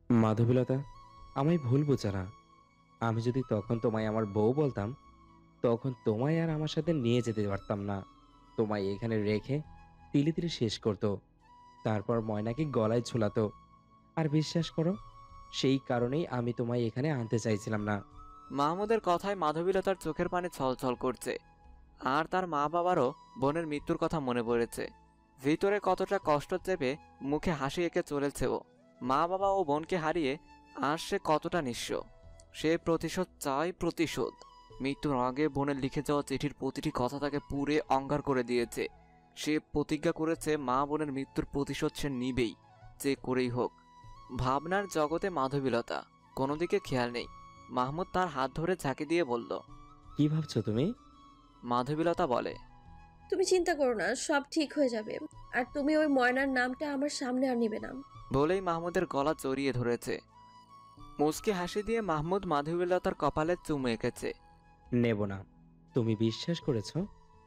মাধবীলতা, আমায় ভুল বোঝো না। আমি যদি তখন তোমায় আমার বউ বলতাম, তখন তোমায় আর আমার সাথে নিয়ে যেতে পারতাম না। তোমায় এখানে রেখে তিলে তিলে শেষ করতো, তারপর ময়নাকে গলায় ঝোলাতো। আর বিশ্বাস করো, সেই কারণেই আমি তোমায় এখানে আনতে চাইছিলাম না। মাহমুদের কথায় মাধবীলতার চোখের পানি ছলছল করছে। আর তার মা বাবারও বোনের মৃত্যুর কথা মনে পড়েছে। ভিতরে কতটা কষ্ট চেপে মুখে হাসি এঁকে চলেছে ও। মা বাবা ও বোনকে হারিয়ে আর সে কতটা নিঃস্ব। সে প্রতিশোধ চায়, প্রতিশোধ। মৃত্যুর আগে বোনের লিখে যাওয়া চিঠির প্রতিটি কথা তাকে পুরে অঙ্গার করে দিয়েছে। সে প্রতিজ্ঞা করেছে মা বোনের মৃত্যুর প্রতিশোধ সে নিবেই, যে করেই হোক। ভাবনার জগতে মাধবীলতা, কোনো দিকে খেয়াল নেই। মাহমুদ তার হাত ধরে ঝাঁকি দিয়ে বলল। কি ভাবছো তুমি? মাধবীলতা বলে। তুমি চিন্তা করো না, সব ঠিক হয়ে যাবে। আর তুমি ওই ময়নার নামটা আমার সামনে আর নিবে না। বলেই মাহমুদের গলা জড়িয়ে ধরেছে। মুচকি হাসি দিয়ে মাহমুদ মাধবীলতার কপালে চুমু এঁকেছে। নেব না। তুমি বিশ্বাস করেছো,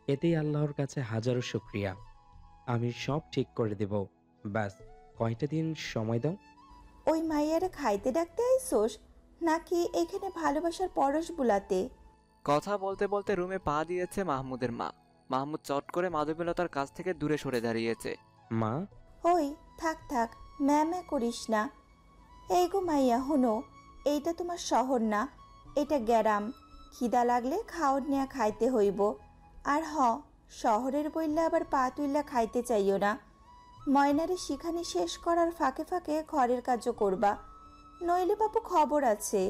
এতেই আল্লাহর কাছে হাজারো শুকরিয়া। আমি সব ঠিক করে দেব। ব্যাস, কয়টা দিন সময় দাও। ওই মাইয়ারে খাইতে ডাকতে আইসোস, নাকি এখানে ভালোবাসার পরশ বুলাতে? কথা বলতে বলতে রুমে পা দিয়েছে মাহমুদের মা। মাহমুদ চট করে মাধবীলতার কাছ থেকে দূরে সরে দাঁড়িয়েছে। মা। ওই থাক থাক, ম্যামে করিস না। এই গো মাইয়া, হুনো, এইটা তোমার শহর না, এটা গ্যারাম। খিদা লাগলে খাওয়ার নিয়া খাইতে হইব। আর শহরের বইলা আবার পা তুইলা খাইতে চাইও না। ময়নারে শিখানি শেষ করার ফাঁকে ফাঁকে ঘরের কাজও করবা, নইলে বাপু খবর আছে।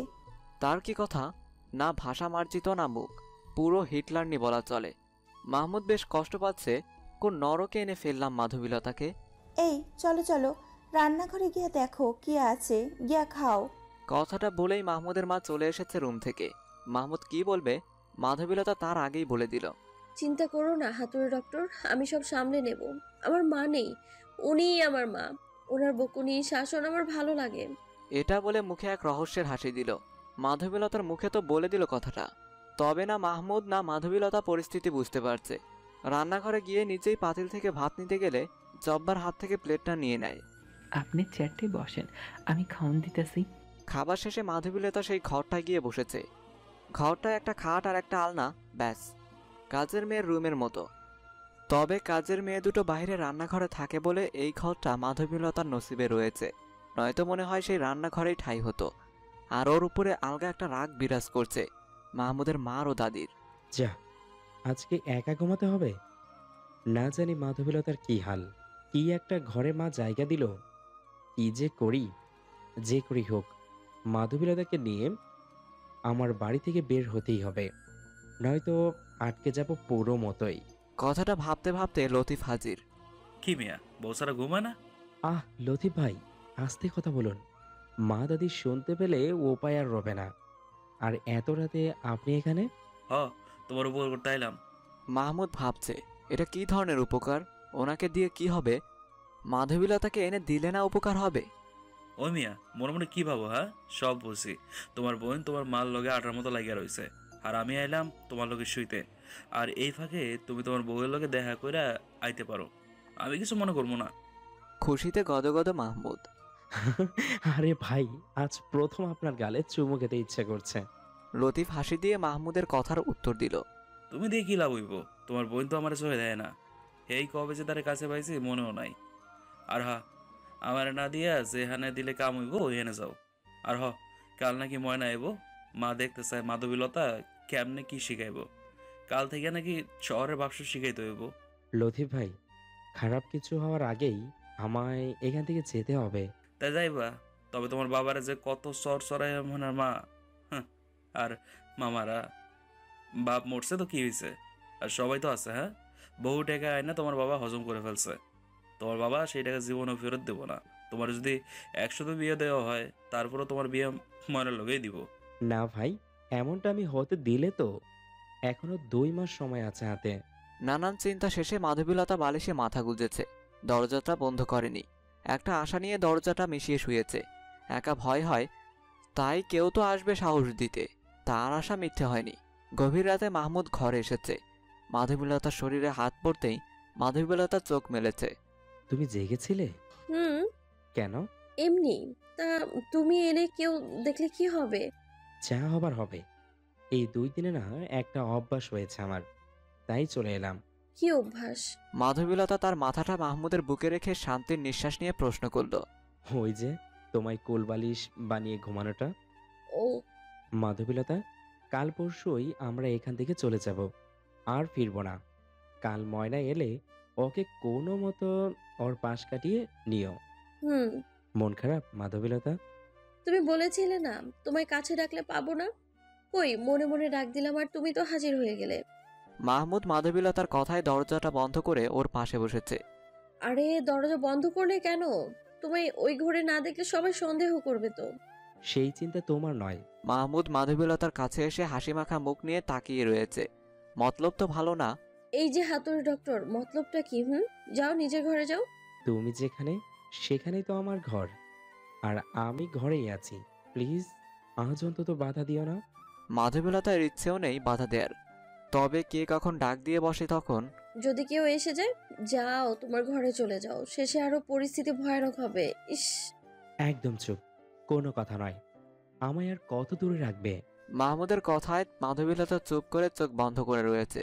তার কি কথা! না ভাষা মার্জিত না মুখ, পুরো হিটলারনি বলা চলে। মাহমুদ বেশ কষ্ট পাচ্ছে। কোন নরকে এনে ফেললাম মাধবীলতাকে। এই চলো চলো, রান্নাঘরে গিয়া দেখো কি আছে, গিয়া খাও। কথাটা বলেই মাহমুদের মা চলে এসেছে রুম থেকে। মাহমুদ কি বলবে মাধবীলতা তার আগেই বলে দিল। চিন্তা করো না হাতুড়ে ডক্টর, আমি সব সামলে নেব। আমার মা নেই, উনিই আমার মা। ওনার বকুনি শাসন আমার ভালো লাগে। এটা বলে মুখে এক রহস্যের হাসি দিল। মাধবীলতার মুখে তো বলে দিল কথাটা। তবে না মাহমুদ না মাধবীলতা পরিস্থিতি বুঝতে পারছে। রান্নাঘরে গিয়ে নিজেই পাতিল থেকে ভাত নিতে গেলে জব্বার হাত থেকে প্লেটটা নিয়ে নেয়। আপনি চেয়ারটাই বসেন, আমি খাওন দিতেছি। খাবার শেষে মাধবীলতা সেই ঘরটায় গিয়ে বসেছে। ঘরটায় একটা খাট আর একটা আলনা, ব্যাস। কাজের মেয়ের রুমের মতো। তবে কাজের মেয়ে দুটো বাইরে রান্নাঘরে থাকে বলে এই ঘরটা মাধবীলতার নসিবে রয়েছে। নয়তো মনে হয় সেই রান্নাঘরেই ঠাঁই হতো। আর ওর উপরে আলগা একটা রাগ বিরাজ করছে মাহমুদের মার ও দাদির। যা, আজকে একা ঘুমাতে হবে। না জানি মাধবীলতার কি হাল। কি একটা ঘরে মা জায়গা দিল। কি যে করি, যে করি হোক, মাধবীলতাকে নিয়ে আমার বাড়ি থেকে বের হতেই হবে, নয়তো আটকে যাব পুরো মতোই। কথাটা ভাবতে ভাবতে লতিফ হাজির। কি মিয়া, বউ সারা ঘুমায় না? আহ লতিফ ভাই, আস্তে কথা বলুন। মা দাদি শুনতে পেলে উপায় আর রবে না। আর এত রাতে আপনি এখানে? হ, তোমার উপর করতে আইলাম। মাহমুদ ভাবছে এটা কি ধরনের উপকার, ওনাকে দিয়ে কি হবে। মাধবীলতাকে এনে দিলে না উপকার হবে। ও মিয়া, মনে মনে কি ভাবো? হ্যাঁ, সব বলছি। তোমার বোন তোমার মার লগে আটার মতো লাগিয়া রয়েছে, আর আমি আইলাম তোমার লগে শুইতে। আর এই ফাঁকে তুমি তোমার বউয়ের লগে দেখা করে আইতে পারো, আমি কিছু মনে করবো না। খুশিতে গদগদ মাহমুদ। আরে ভাই, আজ প্রথম আপনার গালে চুমু খেতে ইচ্ছা করছে। লতিফ হাসি দিয়ে মাহমুদের কথার উত্তর দিল। তুমি দিয়ে কি লাভ হইব? তোমার বোন তো আমার চোখে দেয় না। এই কবে যে তার কাছে পাইছি মনেও নাই। আর হা, আমার না দিয়া যেখানে দিলে কাম হইব ওইখানে যাও। আর কাল নাকি ময়না আইব। মা দেখতে চায় মাধবীলতা কেমনে কি শিখাইব। কাল থেকে নাকি শহরের ব্যবসা শিখাইতে হইব। লতিফ ভাই, খারাপ কিছু হওয়ার আগেই আমায় এখান থেকে যেতে হবে। তাই যাইবা? তবে তোমার বাবারা যে কত চর চড়াই মনের মা। হ্যাঁ, আর মামারা। বাপ মরছে তো কি হয়েছে, আর সবাই তো আছে। হ্যাঁ, বহু টাকা আয়না তোমার বাবা হজম করে ফেলছে। তোমার বাবা সেই টাকা জীবনে ফেরত দেবো না। তোমার যদি 100 বিয়ে দেওয়া হয়, তারপরও তোমার বিয়ে মনের লগেই দিব। না ভাই, এমনটা আমি হতে দিলে তো। এখনো 2 মাস সময় আছে হাতে। নানান চিন্তা শেষে মাধবীলতা বালিশে মাথা গুঁজেছে। দরজাটা বন্ধ করেনি। একটা আশা নিয়ে দরজাটা মিশিয়ে শুয়েছে। একা ভয় হয়, তাই কেউ তো আসবে সাহস দিতে। তার আশা মিথ্যে হয়নি। গভীর রাতে মাহমুদ ঘরে এসেছে। মাধবীলতার শরীরে হাত পড়তেই মাধবীলতা চোখ মেলেছে। তুমি জেগেছিলে? হুম, কেন? এমনি। তা তুমি এলে কেউ দেখলে কি হবে? যা হবার হবে। এই 2 দিনে না একটা অভ্যাস হয়েছে আমার, তাই চলে এলাম। কি অভ্যাস? মাধবীলতা তার মাথাটা মাহমুদের বুকে রেখে শান্তির নিঃশ্বাস নিয়ে প্রশ্ন করল। ওই যে তোমায় কোলবালিশ বানিয়ে ঘুমানোটা। ও, মাধবীলতা, কাল পরশুই আমরা এখান থেকে চলে যাব, আর ফিরবো না। কাল ময়না এলে ওকে কোনো মতো ওর পাশ কাটিয়ে নিও। হুম। মন খারাপ মাধবীলতা? তুমি বলেছিলে না তোমায় কাছে ডাকলে পাবো না? কই, মনে মনে ডাক দিলাম আর তুমি তো হাজির হয়ে গেলে। মাহমুদ মাধবীলতার কথায় দরজাটা বন্ধ করে ওর পাশে বসেছে। আরে, দরজা বন্ধ করলে কেন? তোমায় ওই ঘরে না দেখলে সবাই সন্দেহ করবে তো। সেই চিন্তা তোমার নয়। মাহমুদ মাধবীলতার কাছে এসে হাসিমাখা মুখ নিয়ে তাকিয়ে রয়েছে। মতলব তো ভালো না। এই যে হাতুড়ি ডক্টর, মতলবটা কি? যাও, নিজের ঘরে যাও। তুমি যেখানে, সেখানেই তো আমার ঘর, আর আমি ঘরেই আছি। প্লিজ আজ অন্তত বাধা দিও না। মাধবীলতার ইচ্ছেও নেই বাধা দেয়ার, তবে কে কখন ডাক দিয়ে বসে তখন। যদি কেউ এসে যায়, যাও তোমার ঘরে চলে যাও, শেষে আরো পরিস্থিতি ভয়ানক হবে। ইস। একদম চুপ, কোনো কথা নয়। আমায় আর কত দূরে রাখবে? মাহমুদের কথায় মাধবীলতা চুপ করে চোখ বন্ধ করে রয়েছে।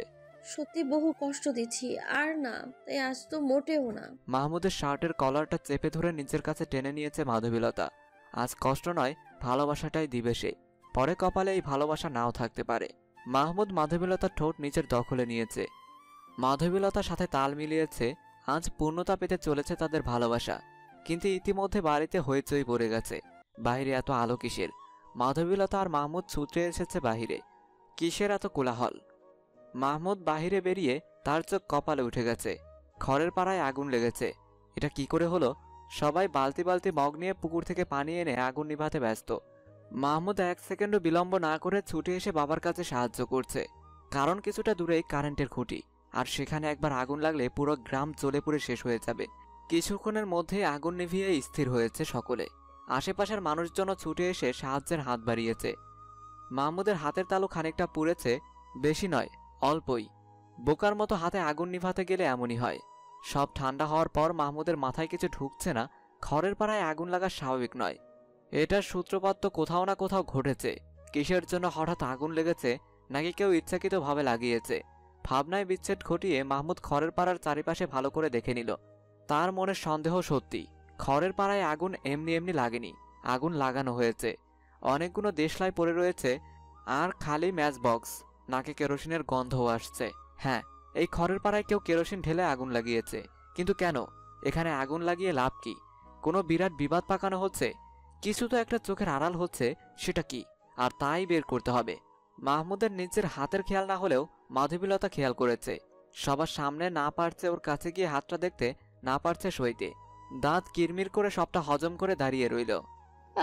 সত্যি বহু কষ্ট দিচ্ছি, আর না, তাই আজ তো মোটেও না। মাহমুদের শার্টের কলারটা চেপে ধরে নিজের কাছে টেনে নিয়েছে মাধবীলতা। আজ কষ্ট নয়, ভালোবাসাটাই দিবে সে। পরে কপালে এই ভালোবাসা নাও থাকতে পারে। মাহমুদ মাধবীলতার ঠোঁট নিজের দখলে নিয়েছে। মাধবীলতার সাথে তাল মিলিয়েছে। আজ পূর্ণতা পেতে চলেছে তাদের ভালোবাসা। কিন্তু ইতিমধ্যে বাড়িতে হইচই পড়ে গেছে। বাইরে এত আলো কিসের? মাধবীলতা আর মাহমুদ ছুটে এসেছে বাহিরে। কিসের এত কোলাহল? মাহমুদ বাহিরে বেরিয়ে তার চোখ কপালে উঠে গেছে। খড়ের পাড়ায় আগুন লেগেছে। এটা কি করে হলো? সবাই বালতি বালতি মগ নিয়ে পুকুর থেকে পানি এনে আগুন নিভাতে ব্যস্ত। মাহমুদ 1 সেকেন্ডও বিলম্ব না করে ছুটে এসে বাবার কাছে সাহায্য করছে। কারণ কিছুটা দূরেই কারেন্টের খুঁটি, আর সেখানে একবার আগুন লাগলে পুরো গ্রাম জ্বলে পুড়ে শেষ হয়ে যাবে। কিছুক্ষণের মধ্যেই আগুন নিভিয়ে স্থির হয়েছে সকলে। আশেপাশের মানুষজনও ছুটে এসে সাহায্যের হাত বাড়িয়েছে। মাহমুদের হাতের তালু খানিকটা পুড়েছে, বেশি নয়, অল্পই। বোকার মতো হাতে আগুন নিভাতে গেলে এমনই হয়। সব ঠান্ডা হওয়ার পর মাহমুদের মাথায় কিছু ঢুকছে না। খড়ের পাড়ায় আগুন লাগা স্বাভাবিক নয়। এটার সূত্রপাত তো কোথাও না কোথাও ঘটেছে। কিসের জন্য হঠাৎ আগুন লেগেছে, নাকি কেউ ইচ্ছাকৃতভাবে লাগিয়েছে? ভাবনায় বিচ্ছেদ ঘটিয়ে মাহমুদ খড়ের পাড়ার চারিপাশে ভালো করে দেখে নিল। তার মনে সন্দেহ সত্যি, খড়ের পাড়ায় আগুন এমনি এমনি লাগেনি, আগুন লাগানো হয়েছে। অনেকগুলো দেশলাই পড়ে রয়েছে, আর খালি ম্যাচ বক্স। নাকে কেরোসিনের গন্ধও আসছে। হ্যাঁ, এই খড়ের পাড়ায় কেউ কেরোসিন ঢেলে আগুন লাগিয়েছে। কিন্তু কেন? এখানে আগুন লাগিয়ে লাভ কি? কোনো বিরাট বিবাদ পাকানো হচ্ছে। কিছু তো একটা চোখের আড়াল হচ্ছে, সেটা কি? আর তাই বের করতে হবে। মাহমুদের নিজের হাতের খেয়াল না হলেও মাধবীলতা খেয়াল করেছে। সবার সামনে না পারছে ওর কাছে গিয়ে হাতটা দেখতে, না পারছে সইতে। দাঁত কিরমির করে সবটা হজম করে দাঁড়িয়ে রইল।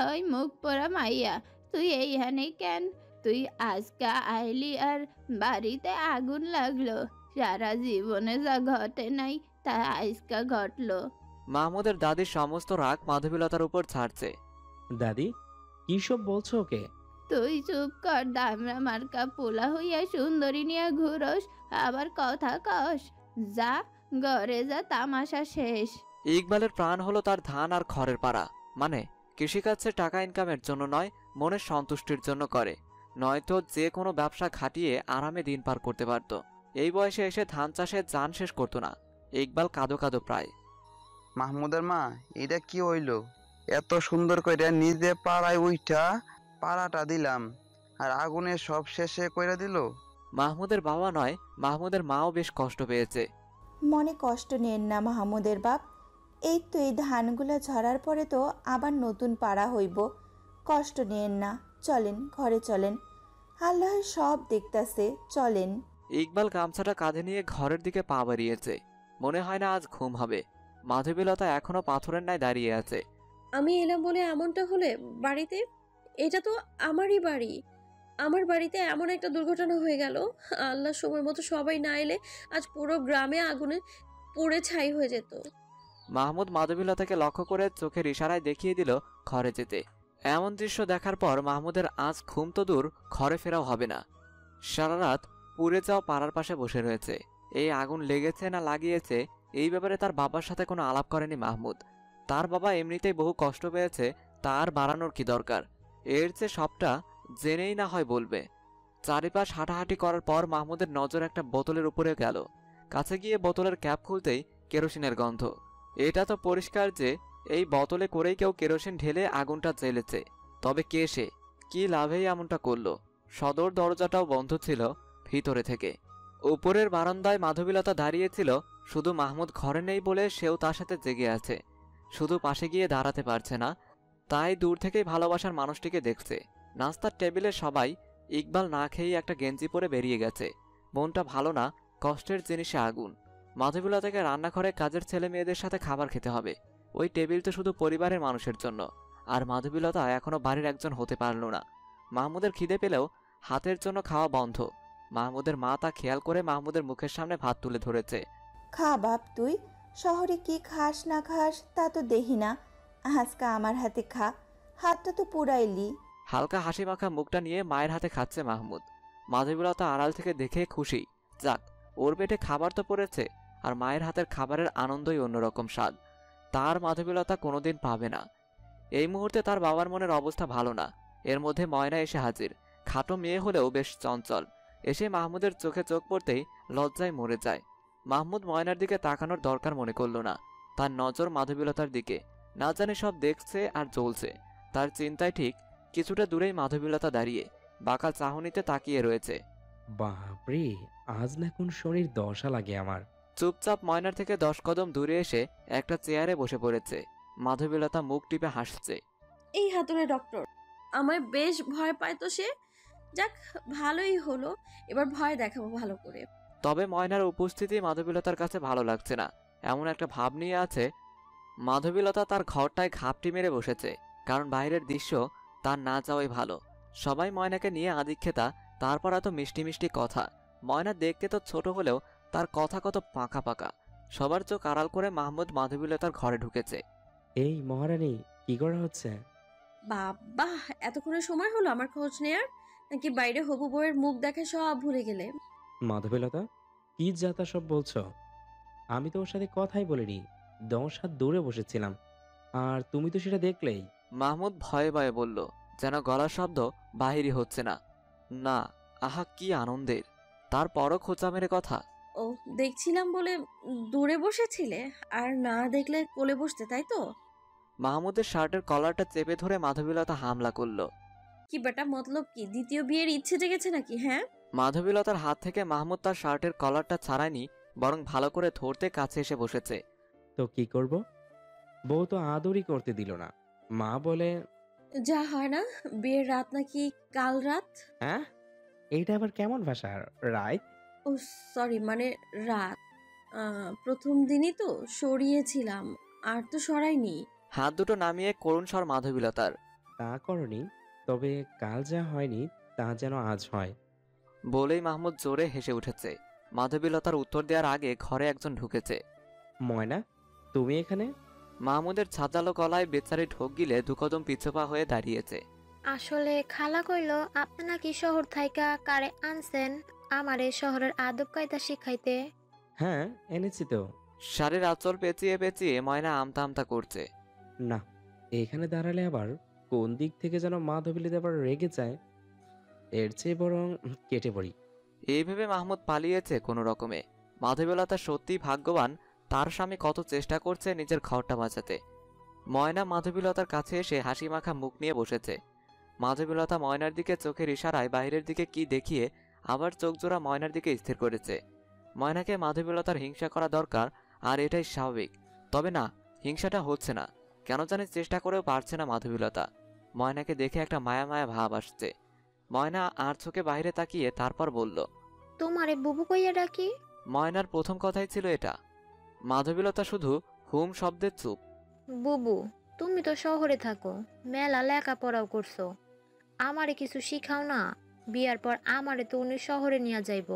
ওই মুখ পোড়া মাইয়া, তুই এইখানে কেন? তুই আজকা আইলি আর বাড়িতে আগুন লাগলো। সারা জীবনে যা ঘটে নাই তা আজকা ঘটলো। মাহমুদের দাদির সমস্ত রাগ মাধবীলতার উপর ছাড়ছে। দাদি, কি সব বলছো ওকে? তুই চুপ কর, দামরা মার্কা পোলা হইয়া সুন্দরী নিয়ে ঘুরস, আবার কথা কস। যা ঘরে যা, তামাশা শেষ। ইকবালের প্রাণ হলো তার ধান আর খড়ের পাড়া। মানে কৃষিকাজে টাকা ইনকামের জন্য নয়, মনের সন্তুষ্টির জন্য করে। নয়তো যে কোনো ব্যবসা খাটিয়ে আরামে দিন পার করতে পারত। এই বয়সে এসে ধান চাষে জান শেষ করতো না। ইকবাল কাঁদো কাঁদো প্রায়। মাহমুদের মা, এটা কি হইল? এত সুন্দর করে নিজে পাড়ায় উইঠা পাড়াটা দিলাম, আর আগুনে সব শেষে কইরা দিল। মাহমুদের বাবা নয়, মাহমুদের মাও বেশ কষ্ট পেয়েছে। মনে কষ্ট নেন না মাহমুদের বাপ। এই তো এই ধানগুলো ঝরার পরে তো আবার নতুন পাড়া হইব। কষ্ট নেন না, চলেন ঘরে চলেন, আল্লাহ সব দেখতাছে, চলেন। ইকবাল গামছাটা কাঁধে নিয়ে ঘরের দিকে পা বাড়িয়েছে। মনে হয় না আজ ঘুম হবে। মাধবীলতা এখনো পাথরের ন্যায় দাঁড়িয়ে আছে। আমি এলাম বলে এমনটা হলে বাড়িতে? এটা তো আমারই বাড়ি। আমার বাড়িতে এমন একটা দুর্ঘটনা হয়ে গেল। আল্লাহ, সময় মতো সবাই না এলে আজ পুরো গ্রামে আগুনে পুড়ে ছাই হয়ে যেত। মাহমুদ মাধবীলতাকে লক্ষ্য করে চোখের ইশারায় দেখিয়ে দিল ঘরে যেতে। এমন দৃশ্য দেখার পর মাহমুদের আজ ঘুম তো দূর, ঘরে ফেরাও হবে না। সারা রাত পুড়ে যাওয়া পাড়ার পাশে বসে রয়েছে। এই আগুন লেগেছে না লাগিয়েছে এই ব্যাপারে তার বাবার সাথে কোনো আলাপ করেনি মাহমুদ। তার বাবা এমনিতেই বহু কষ্ট পেয়েছে, তার বাড়ানোর কি দরকার? এর চেয়ে সবটা জেনেই না হয় বলবে। চারিপাশ হাঁটাহাঁটি করার পর মাহমুদের নজর একটা বোতলের উপরে গেল। কাছে গিয়ে বোতলের ক্যাপ খুলতেই কেরোসিনের গন্ধ। এটা তো পরিষ্কার যে এই বোতলে করেই কেউ কেরোসিন ঢেলে আগুনটা জ্বেলেছে। তবে কে সে? কি লাভেই এমনটা করলো? সদর দরজাটাও বন্ধ ছিল ভিতরে থেকে। উপরের বারান্দায় মাধবীলতা দাঁড়িয়েছিল। শুধু মাহমুদ ঘরে নেই বলে সেও তার সাথে জেগে আছে। শুধু পাশে গিয়ে দাঁড়াতে পারছে না, তাই দূর থেকেই ভালোবাসার মানুষটিকে দেখছে। নাস্তার টেবিলে সবাই। ইকবাল না খেয়েই একটা গেঞ্জি পরে বেরিয়ে গেছে। মনটা ভালো না, কষ্টের জিনিসে আগুন। মাধবীলতাকে রান্নাঘরে কাজের ছেলে মেয়েদের সাথে খাবার খেতে হবে। ওই টেবিল তো শুধু পরিবারের মানুষের জন্য। আর মাধবীলতা এখনো বাড়ির একজন হতে পারল না। মাহমুদের খিদে পেলেও হাতের জন্য খাওয়া বন্ধ। মাহমুদের মা তা খেয়াল করে মাহমুদের মুখের সামনে ভাত তুলে ধরেছে। খা বাপ তুই, শহরে কি খাস না খাস তা তো দেখি না, আজকা আমার হাতে খা, হাতটা তো পুরাইলি। হালকা হাসি মাখা মুখটা নিয়ে মায়ের হাতে খাচ্ছে মাহমুদ। মাধবীলতা আড়াল থেকে দেখে খুশি। যাক, ওর পেটে খাবার তো পড়েছে, আর মায়ের হাতের খাবারের আনন্দই অন্যরকম স্বাদ। তার মাধবীলতা কোনোদিন পাবে না। এই মুহূর্তে তার বাবার মনের অবস্থা ভালো না। এর মধ্যে ময়না এসে হাজির। খাটো মেয়ে হলেও বেশ চঞ্চল। এসে মাহমুদের চোখে চোখ পড়তেই লজ্জায় মরে যায়। মাহমুদ ময়নার দিকে তাকানোর দরকার মনে করল না। তার নজর মাধবীলতার দিকে। না জানে সব দেখছে আর জ্বলছে। তার চিন্তায় ঠিক কিছুটা দূরেই মাধবীলতা দাঁড়িয়ে বাঁকা চাহনিতে তাকিয়ে রয়েছে। বাপরে, আজ না কোন শরীর দশা লাগে আমার। চুপচাপ ময়নার থেকে 10 কদম দূরে এসে একটা চেয়ারে বসে পড়েছে। মাধবীলতা মুখ টিপে হাসছে। এই হাতুড়ে ডক্টর, আমায় বেশ ভয় পায় তো সে। যাক, ভালোই হলো, এবার ভয় দেখাবো ভালো করে। তবে ময়নার উপস্থিতি মাধবীলতার কাছে ভালো লাগছে না। এমন একটা ভাব নিয়ে আছে মাধবীলতা তার ঘরটায় ঘাপটি মেরে বসেছে। কারণ বাইরের দৃশ্য তার না যাওয়াই ভালো। সবাই ময়নাকে নিয়ে আদিক্ষেতা, তারপর এত মিষ্টি মিষ্টি কথা। ময়না দেখতে তো ছোট হলেও তার কথা কত পাকা পাকা। সবার চোখ আড়াল করে মাহমুদ মাধবীলতার ঘরে ঢুকেছে। এই মহারানী, কি করা হচ্ছে? বাবা, এতক্ষণে সময় হলো আমার খোঁজ নেয়ার? নাকি বাইরে হবু বউয়ের মুখ দেখে সব ভুলে গেলে? মাধবীলতা, কি যাতা সব বলছো? আমি তো ওর সাথে কথাই বলিনি, 10 হাত দূরে বসেছিলাম, আর তুমি তো সেটা দেখলেই। মাহমুদ ভয়ে ভয়ে বলল, যেন গলার শব্দ বাহিরই হচ্ছে না। না, আহা কি আনন্দের! তারপরও খোঁচা মেরে কথা। ও, দেখছিলাম বলে দূরে বসেছিলে, আর না দেখলে কোলে বসতে, তাই তো? মাহমুদের শার্টের কলারটা চেপে ধরে মাধবীলতা হামলা করল। কি বেটা, মতলব কি? দ্বিতীয় বিয়ের ইচ্ছে জেগেছে নাকি? হ্যাঁ, মাধবীলতার হাত থেকে মাহমুদ তার শার্টের কলারটা ছাড়ায়নি, বরং ভালো করে ধরতে কাছে এসে বসেছে। তো কি করব? বউ তো আদরই করতে দিল না। মা বলে, যা হয় না, বিয়ের রাত নাকি কাল রাত? হ্যাঁ, এইটা আবার কেমন ভাষা? রাইট? ও সরি, মানে রাত। প্রথম দিনই তো সরিয়েছিলাম, আর তো সরাইনি। হাত দুটো নামিয়ে করুণ স্বর মাধবীলতার। তা করনি, তবে কাল যা হয়নি তা যেন আজ হয়। বলেই মাহমুদ জোরে হেসে উঠেছে। মাধবীলতার উত্তর দেওয়ার আগে ঘরে একজন ঢুকেছে। ময়না, তুমি এখানে? মাহমুদের ছাতালো গলায় বেচারি ঢোক গিলে 2 কদম পিছপা হয়ে দাঁড়িয়েছে। আসলে খালা কইল আপনি নাকি শহর থাইকা কারে আনছেন আমারে শহরের আদব কায়দা শিখাইতে। হ্যাঁ, এনেছি তো। শাড়ির আঁচল পেঁচিয়ে পেঁচিয়ে ময়না আমতা আমতা করছে। না, এখানে দাঁড়ালে আবার কোন দিক থেকে যেন মাধবীলতা আবার রেগে যায়। এর চেয়ে বরং কেটে পড়ি। এই ভেবে মাহমুদ পালিয়েছে কোনো রকমে। মাধবীলতা সত্যি ভাগ্যবান, তার স্বামী কত চেষ্টা করছে নিজের ঘরটা বাঁচাতে। ময়না মাধবীলতার কাছে এসে হাসি মাখা মুখ নিয়ে বসেছে। মাধবীলতা ময়নার দিকে চোখের ইশারায় বাইরের দিকে কি দেখিয়ে আবার চোখ জোড়া ময়নার দিকে স্থির করেছে। ময়নাকে মাধবীলতার হিংসা করা দরকার, আর এটাই স্বাভাবিক। তবে না, হিংসাটা হচ্ছে না। কেন জানি চেষ্টা করেও পারছে না মাধবীলতা। ময়নাকে দেখে একটা মায়া মায়া ভাব আসছে। ময়না আর চোখে বাইরে তাকিয়ে তারপর বলল, তোমারে বুবু কইয়া ডাকি। ময়নার প্রথম কথাই ছিল এটা। মাধবীলতা শুধু হুম শব্দে চুপ। বুবু, তুমি তো শহরে থাকো, মেলা লেখাপড়াও করছো, আমারে কিছু শিখাও না। বিয়ার পর আমারে তো উনি শহরে নিয়ে যাইব।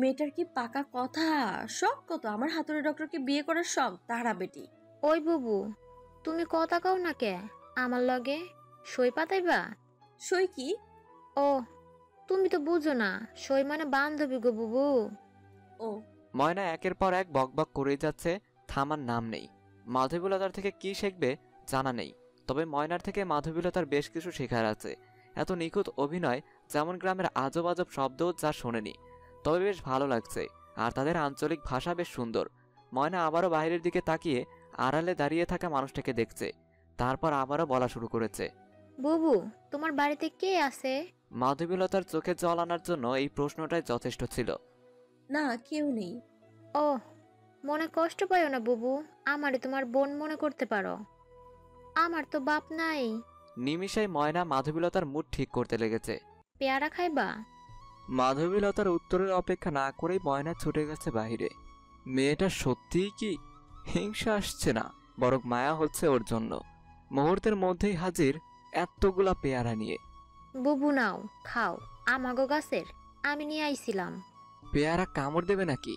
মেয়েটার কি পাকা কথা! শখ কত আমার হাতুড়ে ডক্টরকে বিয়ে করার শখ, তারা বেটি। ওই বুবু, তুমি কথা কও না কে আমার লগে? সই পাতাইবা? সই কি? ও, তুমি তো বুঝো না, সই মানে বান্ধবী গো বুবু। ও, ময়না একের পর এক বকবক করেই যাচ্ছে, থামার নাম নেই। মাধবীলতার থেকে কি শিখবে জানা নেই, তবে ময়নার থেকে মাধবীলতার বেশ কিছু শেখার আছে। এত নিখুঁত অভিনয়, যেমন গ্রামের আজব আজব শব্দও যা শোনেনি। তবে বেশ ভালো লাগছে, আর তাদের আঞ্চলিক ভাষা বেশ সুন্দর। ময়না আবারও বাইরের দিকে তাকিয়ে আড়ালে দাঁড়িয়ে থাকা মানুষটাকে দেখছে, তারপর আবারও বলা শুরু করেছে। বুবু, তোমার বাড়িতে কে আছে? মাধবীলতার চোখে জল আনার জন্য এই প্রশ্নটাই যথেষ্ট ছিল। না, কেউ নেই। ও, মনে কষ্ট পাইও না বুবু, আমারে তোমার বোন মনে করতে পারো। আমার তো বাপ নাই। নিমিষেই ময়না মাধবীলতার মুড ঠিক করতে লেগেছে। পেয়ারা খাইবা? মাধবীলতার উত্তরের অপেক্ষা না করেই ময়না ছুটে গেছে বাইরে। মেয়েটা সত্যিই কি হিংসা আসছে না, বরং মায়া হচ্ছে ওর জন্য। মুহূর্তের মধ্যেই হাজির এতগুলা পেয়ারা নিয়ে। বুবু নাও, খাও, আমাগো গাছের, আমি নিয়ে আইছিলাম। পেয়ারা কামড় দেবে নাকি?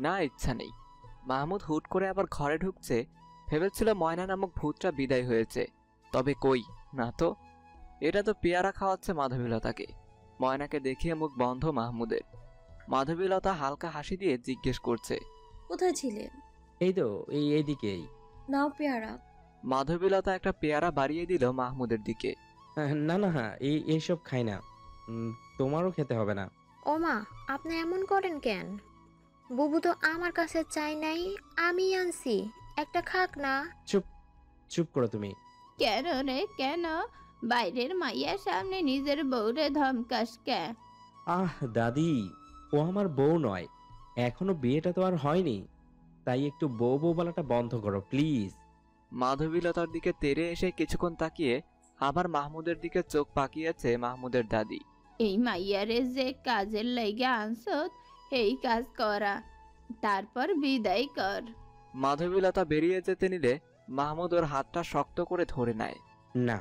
না, ইচ্ছা নেই। মাহমুদ হুট করে আবার ঘরে ঢুকছে, ভেবেছিল ময়না নামক ভূতটা বিদায় হয়েছে, তবে কই না তো। এটা তো পেয়ারা খাওয়াচ্ছে মাধবীলতাকে। ময়নাকে দেখিয়ে মুখ বন্ধ মাহমুদের। মাধবীলতা হালকা হাসি দিয়ে জিজ্ঞেস করছে, কোথায় ছিলে? এই তো এইদিকেই। নাও পেয়ারা। মাধবীলতা একটা পেয়ারা বাড়িয়ে দিল মাহমুদের দিকে। না না, এইসব খাই না। তোমারও খেতে হবে না। ওমা, আপনি এমন করেন কেন? বুবু তো আমার কাছে চাই নাই, আমি আনছি, একটা খাক না। চুপ চুপ করো তুমি। কেন রে কেন? বাইরের মাইয়ার সামনে নিজের বউরে ধমকাস কে? আহ দাদি, ও আমার বউ নয়, এখনো বিয়েটা তো আর হয়নি, তাই একটু বউ বউ বলাটা বন্ধ করো প্লিজ। মাধবীলতার দিকে তেড়ে এসে কিছুক্ষণ তাকিয়ে আবার মাহমুদের দিকে চোখ পাকিয়েছে মাহমুদের দাদি। এই মাইয়ারে যে কাজের লাইগে আনছত, এই কাজ করা, তারপর বিদায় কর। মাধবীলতা বেরিয়ে যেতে নিলে মাহমুদ ওর হাতটা শক্ত করে ধরে নেয়। না,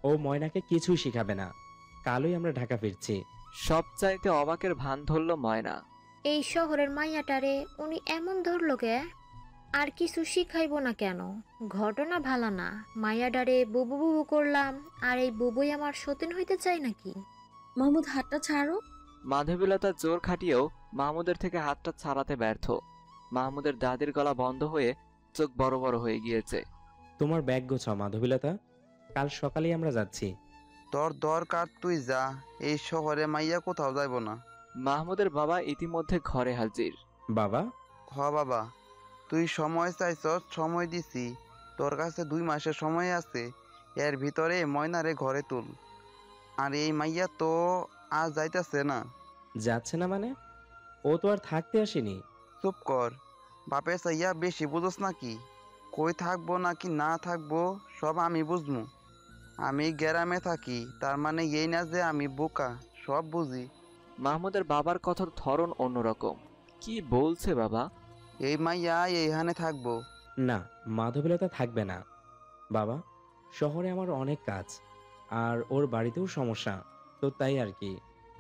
ও ময়নাকে কিছুই শিখাবে না, কালই আমরা ঢাকা ফিরছি। সবচাইতে অবাকের ভান ধরল ময়না। এই শহরের মাইয়াটারে উনি এমন ধরলো কে? আর কিছু শিখাইব না কেন? ঘটনা ভালো না, মাইয়াডারে বুবু বুবু করলাম, আর এই বুবুই আমার সতীন হইতে চাই নাকি? মাহমুদ, হাতটা ছাড়ো। মাধবীলতা জোর খাটিয়েও মাহমুদের থেকে হাতটা ছাড়াতে ব্যর্থ। মাহমুদের দাদির গলা বন্ধ হয়ে চোখ বড় বড় হয়ে গিয়েছে। তোমার ব্যাগ গোছাও মাধবীলতা, কাল সকালেই আমরা যাচ্ছি। তোর দরকার তুই যা, এই শহরে মাইয়া কোথাও যাইব না। মাহমুদের বাবা ইতিমধ্যে ঘরে হাজির। বাবা? হ বাবা, তুই সময় চাইছ, সময় দিছি। তোর কাছে 2 মাসের সময় আছে, এর ভিতরে ময়নারে ঘরে তুল। আর এই মাইয়া তো আজ যাইতাছে না। যাচ্ছে না মানে? ও তো আর থাকতে আসেনি। চুপ কর, বাপে চাইয়া বেশি বুঝোস নাকি? কই থাকবো নাকি না থাকবো সব আমি বুঝমু। আমি গ্রামে থাকি, তার মানে এই না যে আমি বোকা, সব বুঝি। মাহমুদের বাবার কথার ধরন অন্যরকম। কি বলছে বাবা? এই মাইয়া এইখানে থাকবো। না, মাধবীলতা থাকবে না। বাবা, শহরে আমার অনেক কাজ, আর ওর বাড়িতেও সমস্যা, তো তাই আর কি।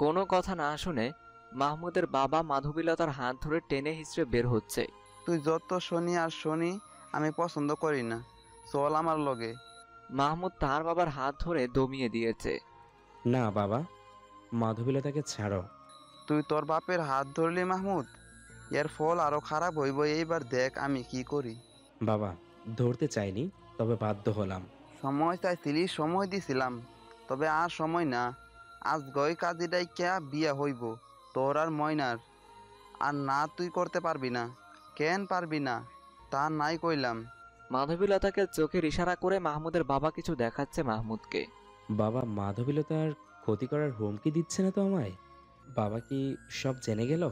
কোনো কথা না শুনে মাহমুদের বাবা মাধবীলতার হাত ধরে টেনে হিচড়ে বের হচ্ছে। তুই যত শনি আর শনি, আমি পছন্দ করি না, চল আমার লগে। মাহমুদ তার বাবার হাত ধরে দমিয়ে দিয়েছে। না বাবা, মাধবীলতাকে ছাড়ো। তুই তোর বাপের হাত ধরলি মাহমুদ, এর ফল আরো খারাপ হইব, এইবার দেখ আমি কি করি। বাবা, ধরতে চাইনি, তবে বাধ্য হলাম। সময় চাইছিলি, সময় দিছিলাম, তবে আর সময় না। আজ গই কাজীটাই কে বিয়া হইব তোর আর ময়নার। আর না তুই করতে পারবি না। কেন পারবি না তা নাই কইলাম। মাধবীলতাকে চোখের ইশারা করে মাহমুদের বাবা কিছু দেখাচ্ছে মাহমুদকে। বাবা, মাধবীলতার ক্ষতি করার হুমকি দিচ্ছে না তো আমায়? বাবা কি সব জেনে গেল?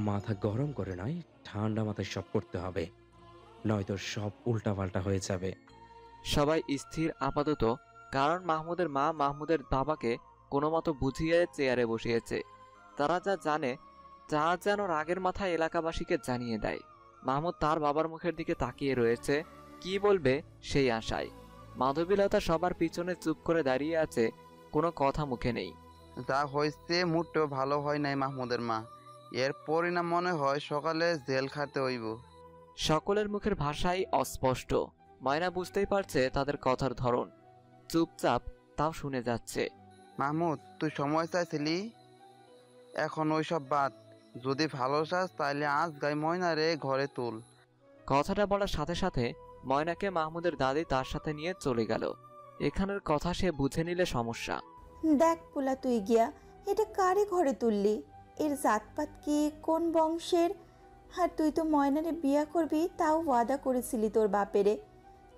মাথা গরম করে নয়, ঠান্ডা মাথায় সব করতে হবে, নয়তো সব উল্টাপাল্টা হয়ে যাবে। সবাই স্থির আপাতত, কারণ মাহমুদের মা মাহমুদের বাবাকে কোনো মতো বুঝিয়ে চেয়ারে বসিয়েছে। তারা যা জানে তা যেন রাগের মাথায় এলাকাবাসীকে জানিয়ে দেয়। মাহমুদ তার বাবার মুখের দিকে তাকিয়ে রয়েছে, কি বলবে সেই আশায়। মাধবীলতা সবার পিছনে চুপ করে দাঁড়িয়ে আছে, কোনো কথা মুখে নেই। যা হয়েছে মোটেও ভালো হয় নাই মাহমুদের মা, এর পরিণাম মনে হয় সকালে জেল খাটতে হইব। সকলের মুখের ভাষাই অস্পষ্ট। ময়না বুঝতেই পারছে তাদের কথার ধরন, চুপচাপ তাও শুনে যাচ্ছে। মাহমুদ, তুই সময় চাইছিলি, এখন ওইসব বাদ, যদি ভালো চাস তাইলে আজ গাই ময়নারে ঘরে তুল। কথাটা বলার সাথে সাথে ময়নাকে মাহমুদের দাদি তার সাথে নিয়ে চলে গেল। এখানের কথা সে বুঝে নিলে সমস্যা। দেখ পোলা তুই গিয়া এটা কারে ঘরে তুললি? এর জাতপাত কি, কোন বংশের? আর তুই তো ময়নারে বিয়া করবি তাও ওয়াদা করেছিলি তোর বাপেরে,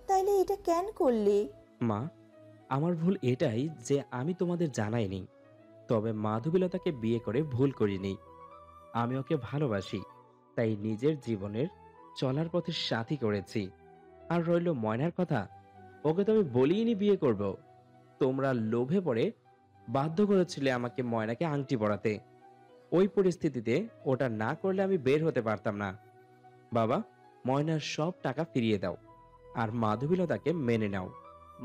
তাইলে এটা কেন করলি? মা, আমার ভুল এটাই যে আমি তোমাদের জানাইনি। তবে মাধবীলতাকে বিয়ে করে ভুল করিনি। আমি ওকে ভালোবাসি, তাই নিজের জীবনের চলার পথের সাথী করেছি। আর রইল ময়নার কথা, ওকে তো আমি বলিনি বিয়ে করব। তোমরা লোভে পড়ে বাধ্য করেছিলে আমাকে ময়নাকে আংটি পরাতে। ওই পরিস্থিতিতে ওটা না করলে আমি বের হতে পারতাম না। বাবা, ময়নার সব টাকা ফিরিয়ে দাও আর মাধবীলতাকে মেনে নাও।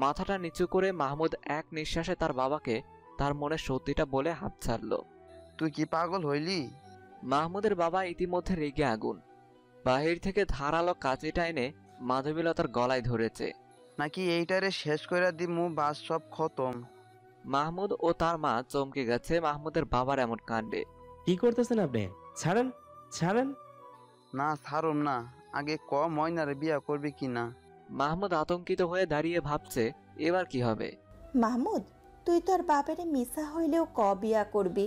মাথাটা নিচু করে মাহমুদ এক নিঃশ্বাসে তার বাবাকে তার মনে সত্যিটা বলে হাত ছাড়ল। তুই কি পাগল হইলি? মাহমুদের বাবা ইতিমধ্যে রেগে আগুন। বাহির থেকে ধারালো কাঁচিটা এনে মাধবীলতার গলায় ধরেছে। নাকি এইটারে শেষ করে দিমু, বাস সব খতম? মাহমুদ ও তার মা চমকে গেছে মাহমুদের বাবার এমন কাণ্ডে। কি করতেছেন আপনি? ছাড়েন, ছাড়েন। না ছাড়ুম না, আগে ক ময়নারে বিয়া করবি কি না? মাহমুদ আতঙ্কিত হয়ে দাঁড়িয়ে ভাবছে এবার কি হবে। মাহমুদ, তুই তোর বাপেরে মিশা হইলেও বিয়া করবি,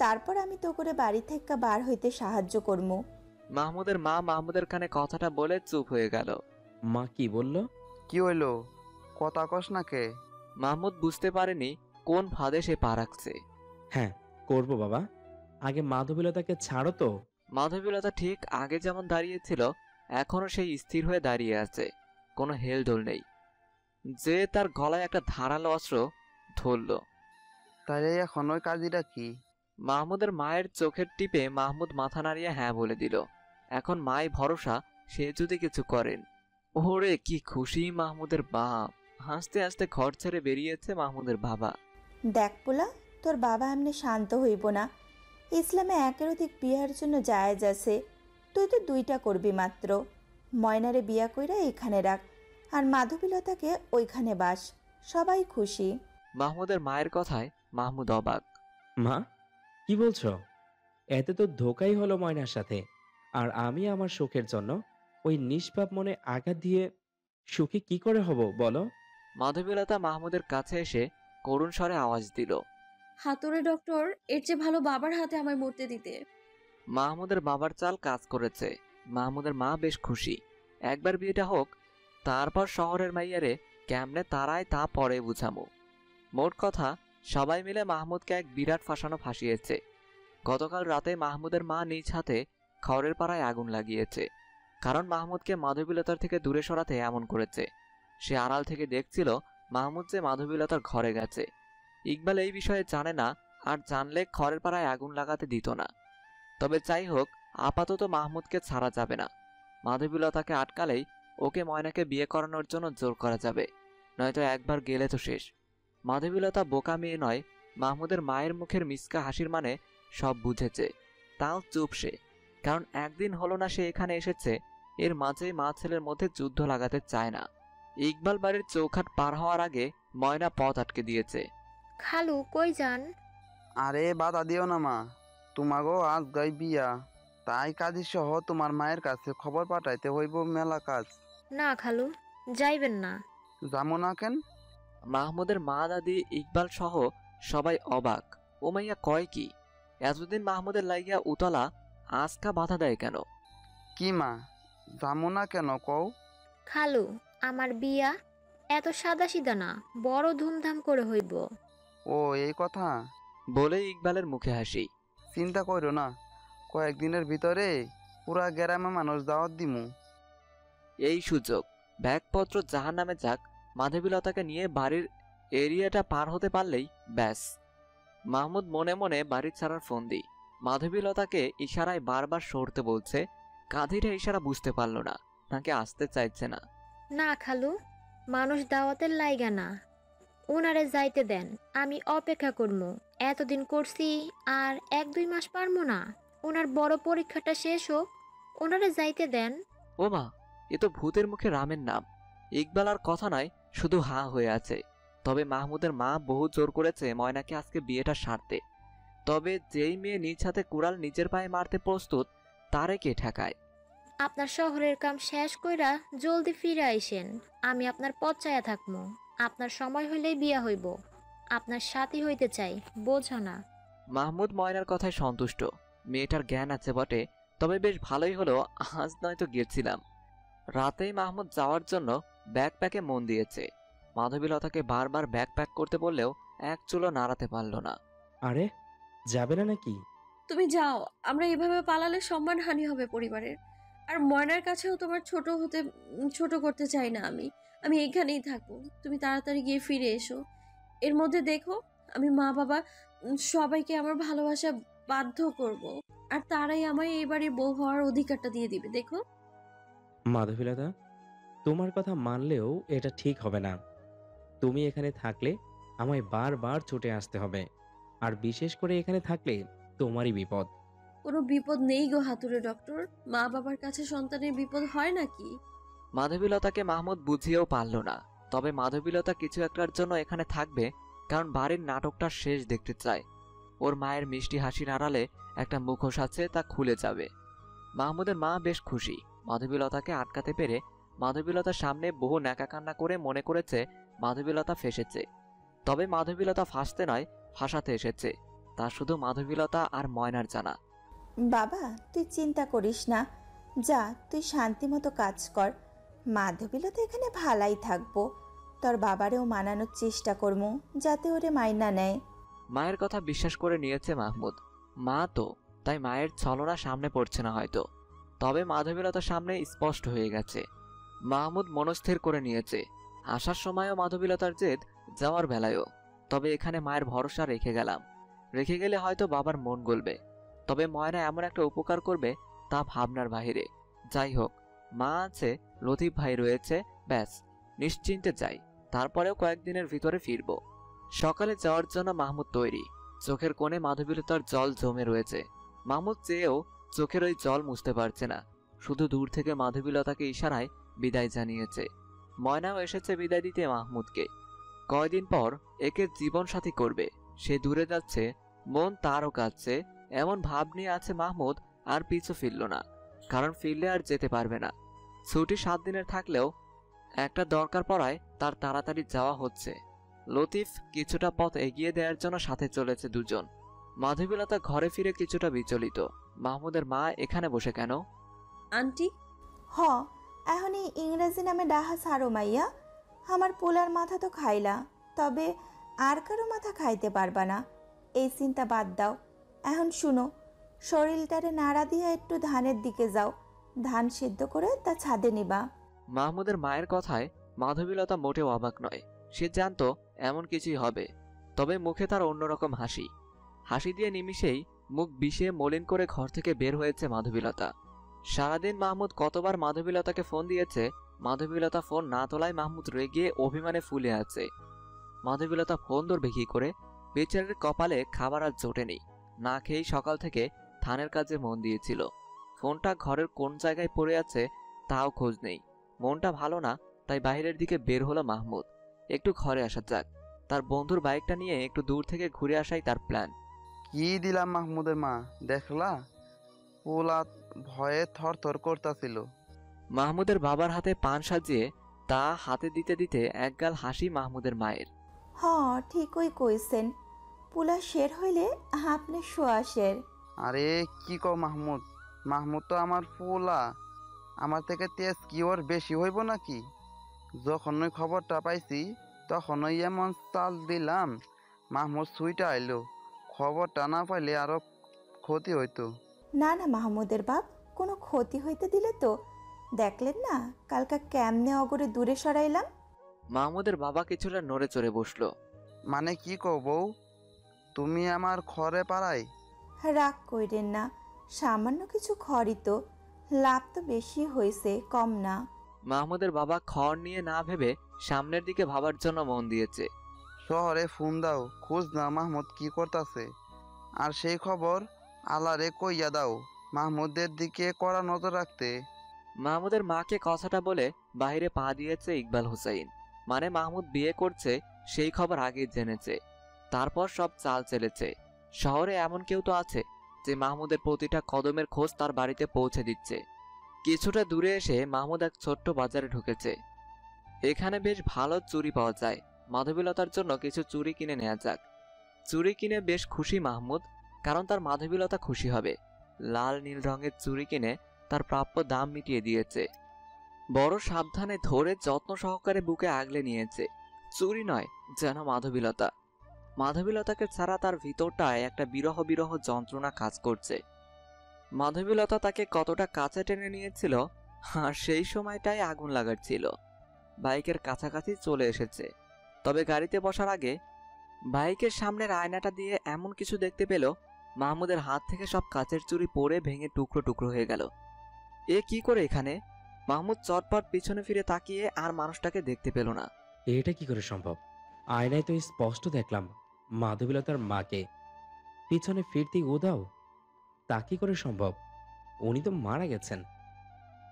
তারপর আমি তো করে বাড়ি থেকে বার হইতে সাহায্য করমু। মাহমুদের মা মাহমুদের কানে কথাটা বলে চুপ হয়ে গেল। মা কি বলল? কি হইল, কথা কস না কে? মাহমুদ বুঝতে পারেনি কোন ফাঁদে সে পা রাখছে। হ্যাঁ, করব বাবা। আগে মাধবীলতাকে ছাড়ো তো। মাধবীলতা ঠিক আগে যেমন দাঁড়িয়েছিল এখনো সেই স্থির হয়ে দাঁড়িয়ে আছে, কোনো হেলদোল নেই। যে তার গলায় একটা ধারালো অস্ত্র ধরল। তাহলে এখন ওই কাজীটা কি? মাহমুদের মায়ের চোখের টিপে মাহমুদ মাথা নাড়িয়ে হ্যাঁ বলে দিল। এখন মাই ভরসা সে যদি কিছু করেন। ওরে কি খুশি মাহমুদের বাপ! হাসতে হাসতে ঘর ছেড়ে বেরিয়েছে মাহমুদের বাবা। দেখ পোলা, তোর বাবা এমনি শান্ত হইব না। ইসলামে একের অধিক বিয়ার জন্য জায়েজ আছে, তুই তো 2টা করবি মাত্র। ময়নারে বিয়া কইরা এখানে রাখ, আর মাধবীলতাকে ওইখানে বাস, সবাই খুশি। মাহমুদের মায়ের কথায় মাহমুদ অবাক। মা, কি বলছো? এতে তো ধোকাই হলো ময়নার সাথে। আর আমি আমার সুখের জন্য ওই নিষ্পাপ মনে আঘাত দিয়ে সুখী কি করে হব বলো? মাধবীলতা মাহমুদের কাছে এসে করুণ স্বরে আওয়াজ দিল, হাতুড়ে ডক্টর, এর চেয়ে ভালো বাবার হাতে আমায় মরতে দিতে। মাহমুদের বাবার চাল কাজ করেছে। মাহমুদের মা বেশ খুশি। একবার বিয়েটা হোক, তারপর শহরের মাইয়ারে কেমনে তারাই তা পরে বুঝামু। মোট কথা, সবাই মিলে মাহমুদকে এক বিরাট ফাঁসানো ফাঁসিয়েছে। গতকাল রাতে মাহমুদের মা নিজ হাতে খড়ের পাড়ায় আগুন লাগিয়েছে, কারণ মাহমুদকে মাধবীলতার থেকে দূরে সরাতে এমন করেছে। সে আড়াল থেকে দেখছিল মাহমুদ যে মাধবীলতার ঘরে গেছে। ইকবাল এই বিষয়ে জানে না, আর জানলে খড়ের পাড়ায় আগুন লাগাতে দিত না। তবে যাই হোক, আপাতত মাহমুদকে ছাড়া যাবে না। মাধবীলতাকে আটকালেই ওকে ময়নাকে বিয়ে করানোর জন্য জোর করা যাবে, নয়তো একবার গেলে তো শেষ। মাধবীলতা বোকা মেয়ে নয়, মাহমুদের মায়ের মুখের মিসকা হাসির মানে সব বুঝেছে। তাও চুপ সে, কারণ একদিন হলো না সে এখানে এসেছে, এর মাঝেই মা ছেলের মধ্যে যুদ্ধ লাগাতে চায় না। ইকবাল বাড়ির চৌখাট পার হওয়ার আগে ময়না পথ আটকে দিয়েছে। খালু কই যান? আরে বাধা দিও না মা, তোমাগো আজ গাই বিয়া, তাই কাজী সহ তোমার মায়ের কাছে খবর পাঠাইতে হইব, মেলা কাজ। না খালু, যাইবেন না। যামো না কেন? মাহমুদের মা, দাদি, ইকবাল সহ সবাই অবাক। ও মাইয়া কয় কি? এতদিন মাহমুদের লাইগা উতলা, আজকা বাধা দেয় কেন? কি মা, যামো না কেন কও? খালু, আমার বিয়া এত সাদাসিধা না, বড় ধুমধাম করে হইব। ও এই কথা? বলে ইকবালের মুখে হাসি। চিন্তা কইরো না, কয়েকদিনের ভিতরে পুরা গ্রামে মানুষ দাওয়াত দিমু। এই সুযোগ, ব্যাগপত্র জাহান নামে যাক, মাধবীলতাকে নিয়ে বাড়ির এরিয়াটা পার হতে পারলেই ব্যাস। মাহমুদ মনে মনে বাড়ি ছাড়ার ফন্দি। মাধবীলতাকে ইশারায় বারবার সরতে বলছে। কাঁধিটা ইশারা বুঝতে পারল না, নাকি আসতে চাইছে না। না খালু, মানুষ দাওয়াতের লাইগা না, ওনারে যাইতে দেন, আমি অপেক্ষা করবো। এতদিন করছি, আর 1-2 মাস পারবো না। ওনার বড় পরীক্ষাটা শেষ হোক, ওনারে যাইতে দেন। ও মা, এ তো ভূতের মুখে রামের নাম। ইকবাল আর কথা নয়, শুধু হাঁ হয়ে আছে। তবে মাহমুদের মা বহু জোর করেছে ময়নাকে আজকে বিয়েটা সারতে। তবে যেই মেয়ে নিজ হাতে কুড়াল নিজের পায়ে মারতে প্রস্তুত তারে কে ঠেকায়? আপনার শহরের কাম শেষ কইরা জলদি ফিরে আইসেন। আমি আপনার পথ চায়া থাকবো। আপনার সময় হইলেই বিয়া হইব। আপনার সাথী হইতে চাই, বোঝো না? মাহমুদ ময়নার কথায় সন্তুষ্ট। মেয়েটার জ্ঞান আছে বটে, তবে বেশ ভালোই হলো আজ নয়তো গিয়েছিলাম। রাতেই মাহমুদ যাওয়ার জন্য ব্যাকপ্যাকে মন দিয়েছে। মাধবীলতাকে বারবার ব্যাকপ্যাক করতে বললেও এক চুলো নাড়াতে পারল না। আরে যাবে না নাকি? তুমি যাও, আমরা এভাবে পালালে সম্মানহানি হবে পরিবারের। আর ময়নার কাছেও তোমার ছোট করতে চাই না আমি। আমি এখানেই থাকবো, তুমি তাড়াতাড়ি গিয়ে ফিরে এসো। এর মধ্যে দেখো, আমি মা বাবা সবাইকে আমার ভালোবাসা বাধ্য করব। আর তারাই আমায় এই বাড়ির বউ হওয়ার অধিকারটা দিয়ে দিবে, দেখো। মাধবীলতা, তোমার কথা মানলেও এটা ঠিক হবে না। তুমি এখানে থাকলে আমায় বারবার ছুটে আসতে হবে, আর বিশেষ করে এখানে থাকলে তোমারই বিপদ। কোনো বিপদ নেই গো হাতুড়ে ডক্টর। মা বাবার কাছে সন্তানের বিপদ হয় নাকি? মাধবীলতাকে মাহমুদ বুঝিয়েও পারল না। তবে মাধবীলতা কিছু একটার জন্য এখানে থাকবে, কারণ বাড়ির নাটকটা শেষ দেখতে চায়। ওর মায়ের মিষ্টি হাসির আড়ালে একটা মুখোশ আছে, তা খুলে যাবে। মাহমুদের মা বেশ খুশি। মাধবীলতাকে আটকাতে পেরে মাধবীলতার সামনে বহু ন্যাকা কান্না করে মনে করেছে মাধবীলতা ফেসেছে। তবে মাধবীলতা ফাঁসতে নয়, ফাঁসাতে এসেছে। তা শুধু মাধবীলতা আর ময়নার জানা। বাবা, তুই চিন্তা করিস না, যা তুই শান্তি মতো কাজ কর। মাধবীলতা এখানে ভালাই থাকবো। তোর বাবারেও মানানোর চেষ্টা করবো যাতে ওরে মাইনা নেয়। মায়ের কথা বিশ্বাস করে নিয়েছে মাহমুদ। মা তো, তাই মায়ের ছলনা সামনে পড়ছে না হয়তো। তবে মাধবীলতার সামনে স্পষ্ট হয়ে গেছে। মাহমুদ মনস্থির করে নিয়েছে, আসার সময়ও মাধবীলতার জেদ, যাওয়ার বেলায়ও। তবে এখানে মায়ের ভরসা রেখে গেলাম। রেখে গেলে হয়তো বাবার মন গলবে। তবে ময়না এমন একটা উপকার করবে তা ভাবনার বাহিরে। যাই হোক, মা আছে, লতিফ ভাই রয়েছে, ব্যাস নিশ্চিন্তে যাই। তারপরেও কয়েকদিনের ভিতরে ফিরব। সকালে যাওয়ার জন্য মাহমুদ তৈরি। চোখের কোণে মাধবীলতার জল জমে রয়েছে। মাহমুদ চেয়েও চোখের ওই জল মুছতে পারছে না। শুধু দূর থেকে মাধবীলতাকে ইশারায় বিদায় জানিয়েছে। ময়নাও এসেছে বিদায় দিতে মাহমুদকে। কয়দিন পর একে জীবনসাথী করবে। সে দূরে যাচ্ছে, মন তারও কাঁদছে, এমন ভাব নিয়ে আছে মাহমুদ। আর পিছু ফিরল না, কারণ ফিরলে আর যেতে পারবে না। ছুটি 7 দিনের থাকলেও একটা দরকার পড়ায় তার তাড়াতাড়ি যাওয়া হচ্ছে। লতিফ কিছুটা পথ এগিয়ে দেওয়ার জন্য সাথে চলেছে দুজন। মাধবীলতা ঘরে ফিরে কিছুটা বিচলিত। মাহমুদের মা এখানে বসে কেন? আন্টি, হ, এখন এই ইংরেজি নামে ডাহা সারো মাইয়া। আমার পোলার মাথা তো খাইলা, তবে আর কারো মাথা খাইতে পারবা না। এই চিন্তা বাদ দাও। এখন শুনো, শরীরটারে নাড়া দিয়ে একটু ধানের দিকে যাও। ধান সিদ্ধ করে তা ছাদে নিবা। মাহমুদের মায়ের কথায় মাধবীলতা মোটেও অবাক নয়। সে জানতো এমন কিছুই হবে। তবে মুখে তার অন্যরকম হাসি। হাসি দিয়ে নিমিষেই মুখ বিষে মলিন করে ঘর থেকে বের হয়েছে মাধবীলতা। সারাদিন মাহমুদ কতবার মাধবীলতাকে ফোন দিয়েছে। মাধবীলতা ফোন না তোলায় মাহমুদ রেগে অভিমানে ফুলে আছে। মাধবীলতা ফোন ধরবে কি করে? বেচারের কপালে খাবার আর জোটেনি। না খেয়েই সকাল থেকে থানের কাজে মন দিয়েছিল। ফোনটা ঘরের কোন জায়গায় পড়ে আছে তাও খোঁজ নেই। মনটা ভালো না, তাই বাইরের দিকে বের হলো মাহমুদ। একটু ঘরে আসা যাক। তার বন্ধুর বাইকটা নিয়ে একটু দূর থেকে ঘুরে আসাই তার প্ল্যান। কি দিলাম মাহমুদের মা, দেখলা? পোলা ভয়ে থর থর করতেছিল। মাহমুদের বাবার হাতে পান সাজিয়ে তা হাতে দিতে দিতে একগাল হাসি মাহমুদের মায়ের। হ, ঠিকই কইছেন। পোলা শের হইলে আপনি শোয়াশের। আরে কি কও মাহমুদ? মাহমুদ তো আমার পোলা। আমার থেকে তেজ কি ওর বেশি হইব নাকি? যখনই খবরটা পাইছি তখনই এমন চাল দিলাম, মাহমুদ সুইটা আইলো। খবরটা না পাইলে আরো ক্ষতি হইতো। না না মাহমুদের বাপ, কোনো ক্ষতি হইতে দিলে তো? দেখলেন না কালকা কেমনে অগরে দূরে সরাইলাম। মাহমুদের বাবা কিছুটা নড়ে চড়ে বসলো। মানে কি কও বউ? তুমি আমার ঘরে পাড়াই? রাগ কইরেন না, সামান্য কিছু খড়ই তো, লাভ তো বেশি হয়েছে, কম না। মাহমুদের বাবা খড় নিয়ে না ভেবে সামনের দিকে ভাবার জন্য মন দিয়েছে। শহরে ফোন দাও, খোঁজ না মাহমুদ কি করতেছে। আর সেই খবর আলারে কইয়া দাও মাহমুদের দিকে কড়া নজর রাখতে। মাহমুদের মাকে কথাটা বলে বাইরে পা দিয়েছে ইকবাল হুসাইন। মানে মাহমুদ বিয়ে করছে সেই খবর আগেই জেনেছে। তারপর সব চাল চেলেছে। শহরে এমন কেউ তো আছে যে মাহমুদের প্রতিটা কদমের খোঁজ তার বাড়িতে পৌঁছে দিচ্ছে। কিছুটা দূরে এসে মাহমুদ এক ছোট্ট বাজারে ঢুকেছে। এখানে বেশ ভালো চুড়ি পাওয়া যায়। মাধবীলতার জন্য কিছু চুড়ি কিনে নেওয়া যাক। চুড়ি কিনে বেশ খুশি মাহমুদ, কারণ তার মাধবীলতা খুশি হবে। লাল নীল রঙের চুড়ি কিনে তার প্রাপ্য দাম মিটিয়ে দিয়েছে। বড় সাবধানে ধরে যত্ন সহকারে বুকে আগলে নিয়েছে। চুরি নয়, যেন মাধবীলতা। মাধবীলতাকে ছাড়া তার ভিতরটায় একটা বিরহ বিরহ যন্ত্রণা কাজ করছে। মাধবীলতা তাকে কতটা কাছে টেনে নিয়েছিল, আর সেই সময়টায় আগুন লাগাচ্ছিল। বাইকের কাছাকাছি চলে এসেছে, তবে গাড়িতে বসার আগে বাইকের সামনের আয়নাটা দিয়ে এমন কিছু দেখতে পেল, মাহমুদের হাত থেকে সব কাচের চুড়ি পড়ে ভেঙে টুকরো টুকরো হয়ে গেল। এ কি করে এখানে? মাহমুদ চটপট পিছনে ফিরে তাকিয়ে আর মানুষটাকে দেখতে পেল না। এটা কি করে সম্ভব? আয়নায় তো স্পষ্ট দেখলাম মাধবীলতার মাকে। পিছনে ফিরতেই উদাও, তা কি করে সম্ভব? উনি তো মারা গেছেন।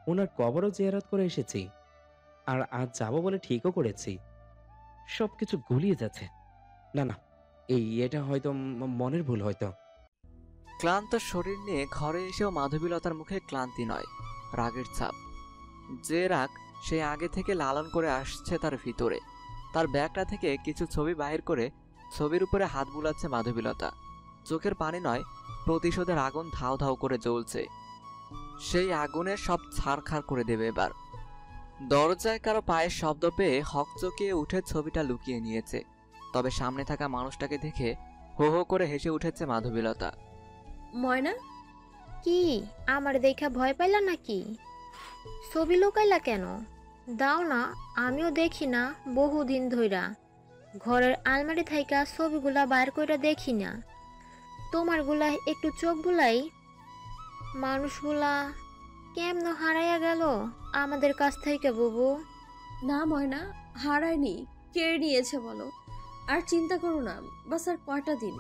ওনার কবরও জিয়ারত করে এসেছি, আর আজ যাব বলে ঠিকও করেছি। সবকিছু গুলিয়ে যাচ্ছে। না না, এটা হয়তো মনের ভুল হয়তো। ক্লান্ত শরীর নিয়ে ঘরে এসেও মাধবীলতার মুখে ক্লান্তি নয়, রাগের ছাপ। যে রাগ সে আগে থেকে লালন করে আসছে তার ভিতরে। তার ব্যাগটা থেকে কিছু ছবি বাহির করে ছবির উপরে হাত বুলাচ্ছে মাধবীলতা। চোখের পানি নয়, প্রতিশোধের আগুন ধাও ধাও করে জ্বলছে। সেই আগুনে সব ছারখার করে দেবে এবার। দরজায় কারো পায়ের শব্দ পেয়ে হকচকিয়ে উঠে ছবিটা লুকিয়ে নিয়েছে। তবে সামনে থাকা মানুষটাকে দেখে হো হো করে হেসে উঠেছে মাধবীলতা। ময়না, কি আমার দেখা ভয় পাইলা নাকি? ছবি লুকাইলা কেন? দাও না, আমিও দেখি না বহুদিন ধইরা। ঘরের আলমারি থাইকা ছবিগুলা বাইর কইরা দেখি না। তোমারগুলা একটু চোখ বুলাই। মানুষগুলা কেমন হারাইয়া গেল আমাদের কাছ থেকে বুবু। না ময়না, হারায়নি, কেড়ে নিয়েছে বলো। আর চিন্তা করো না, বাস আর কয়টা দিন।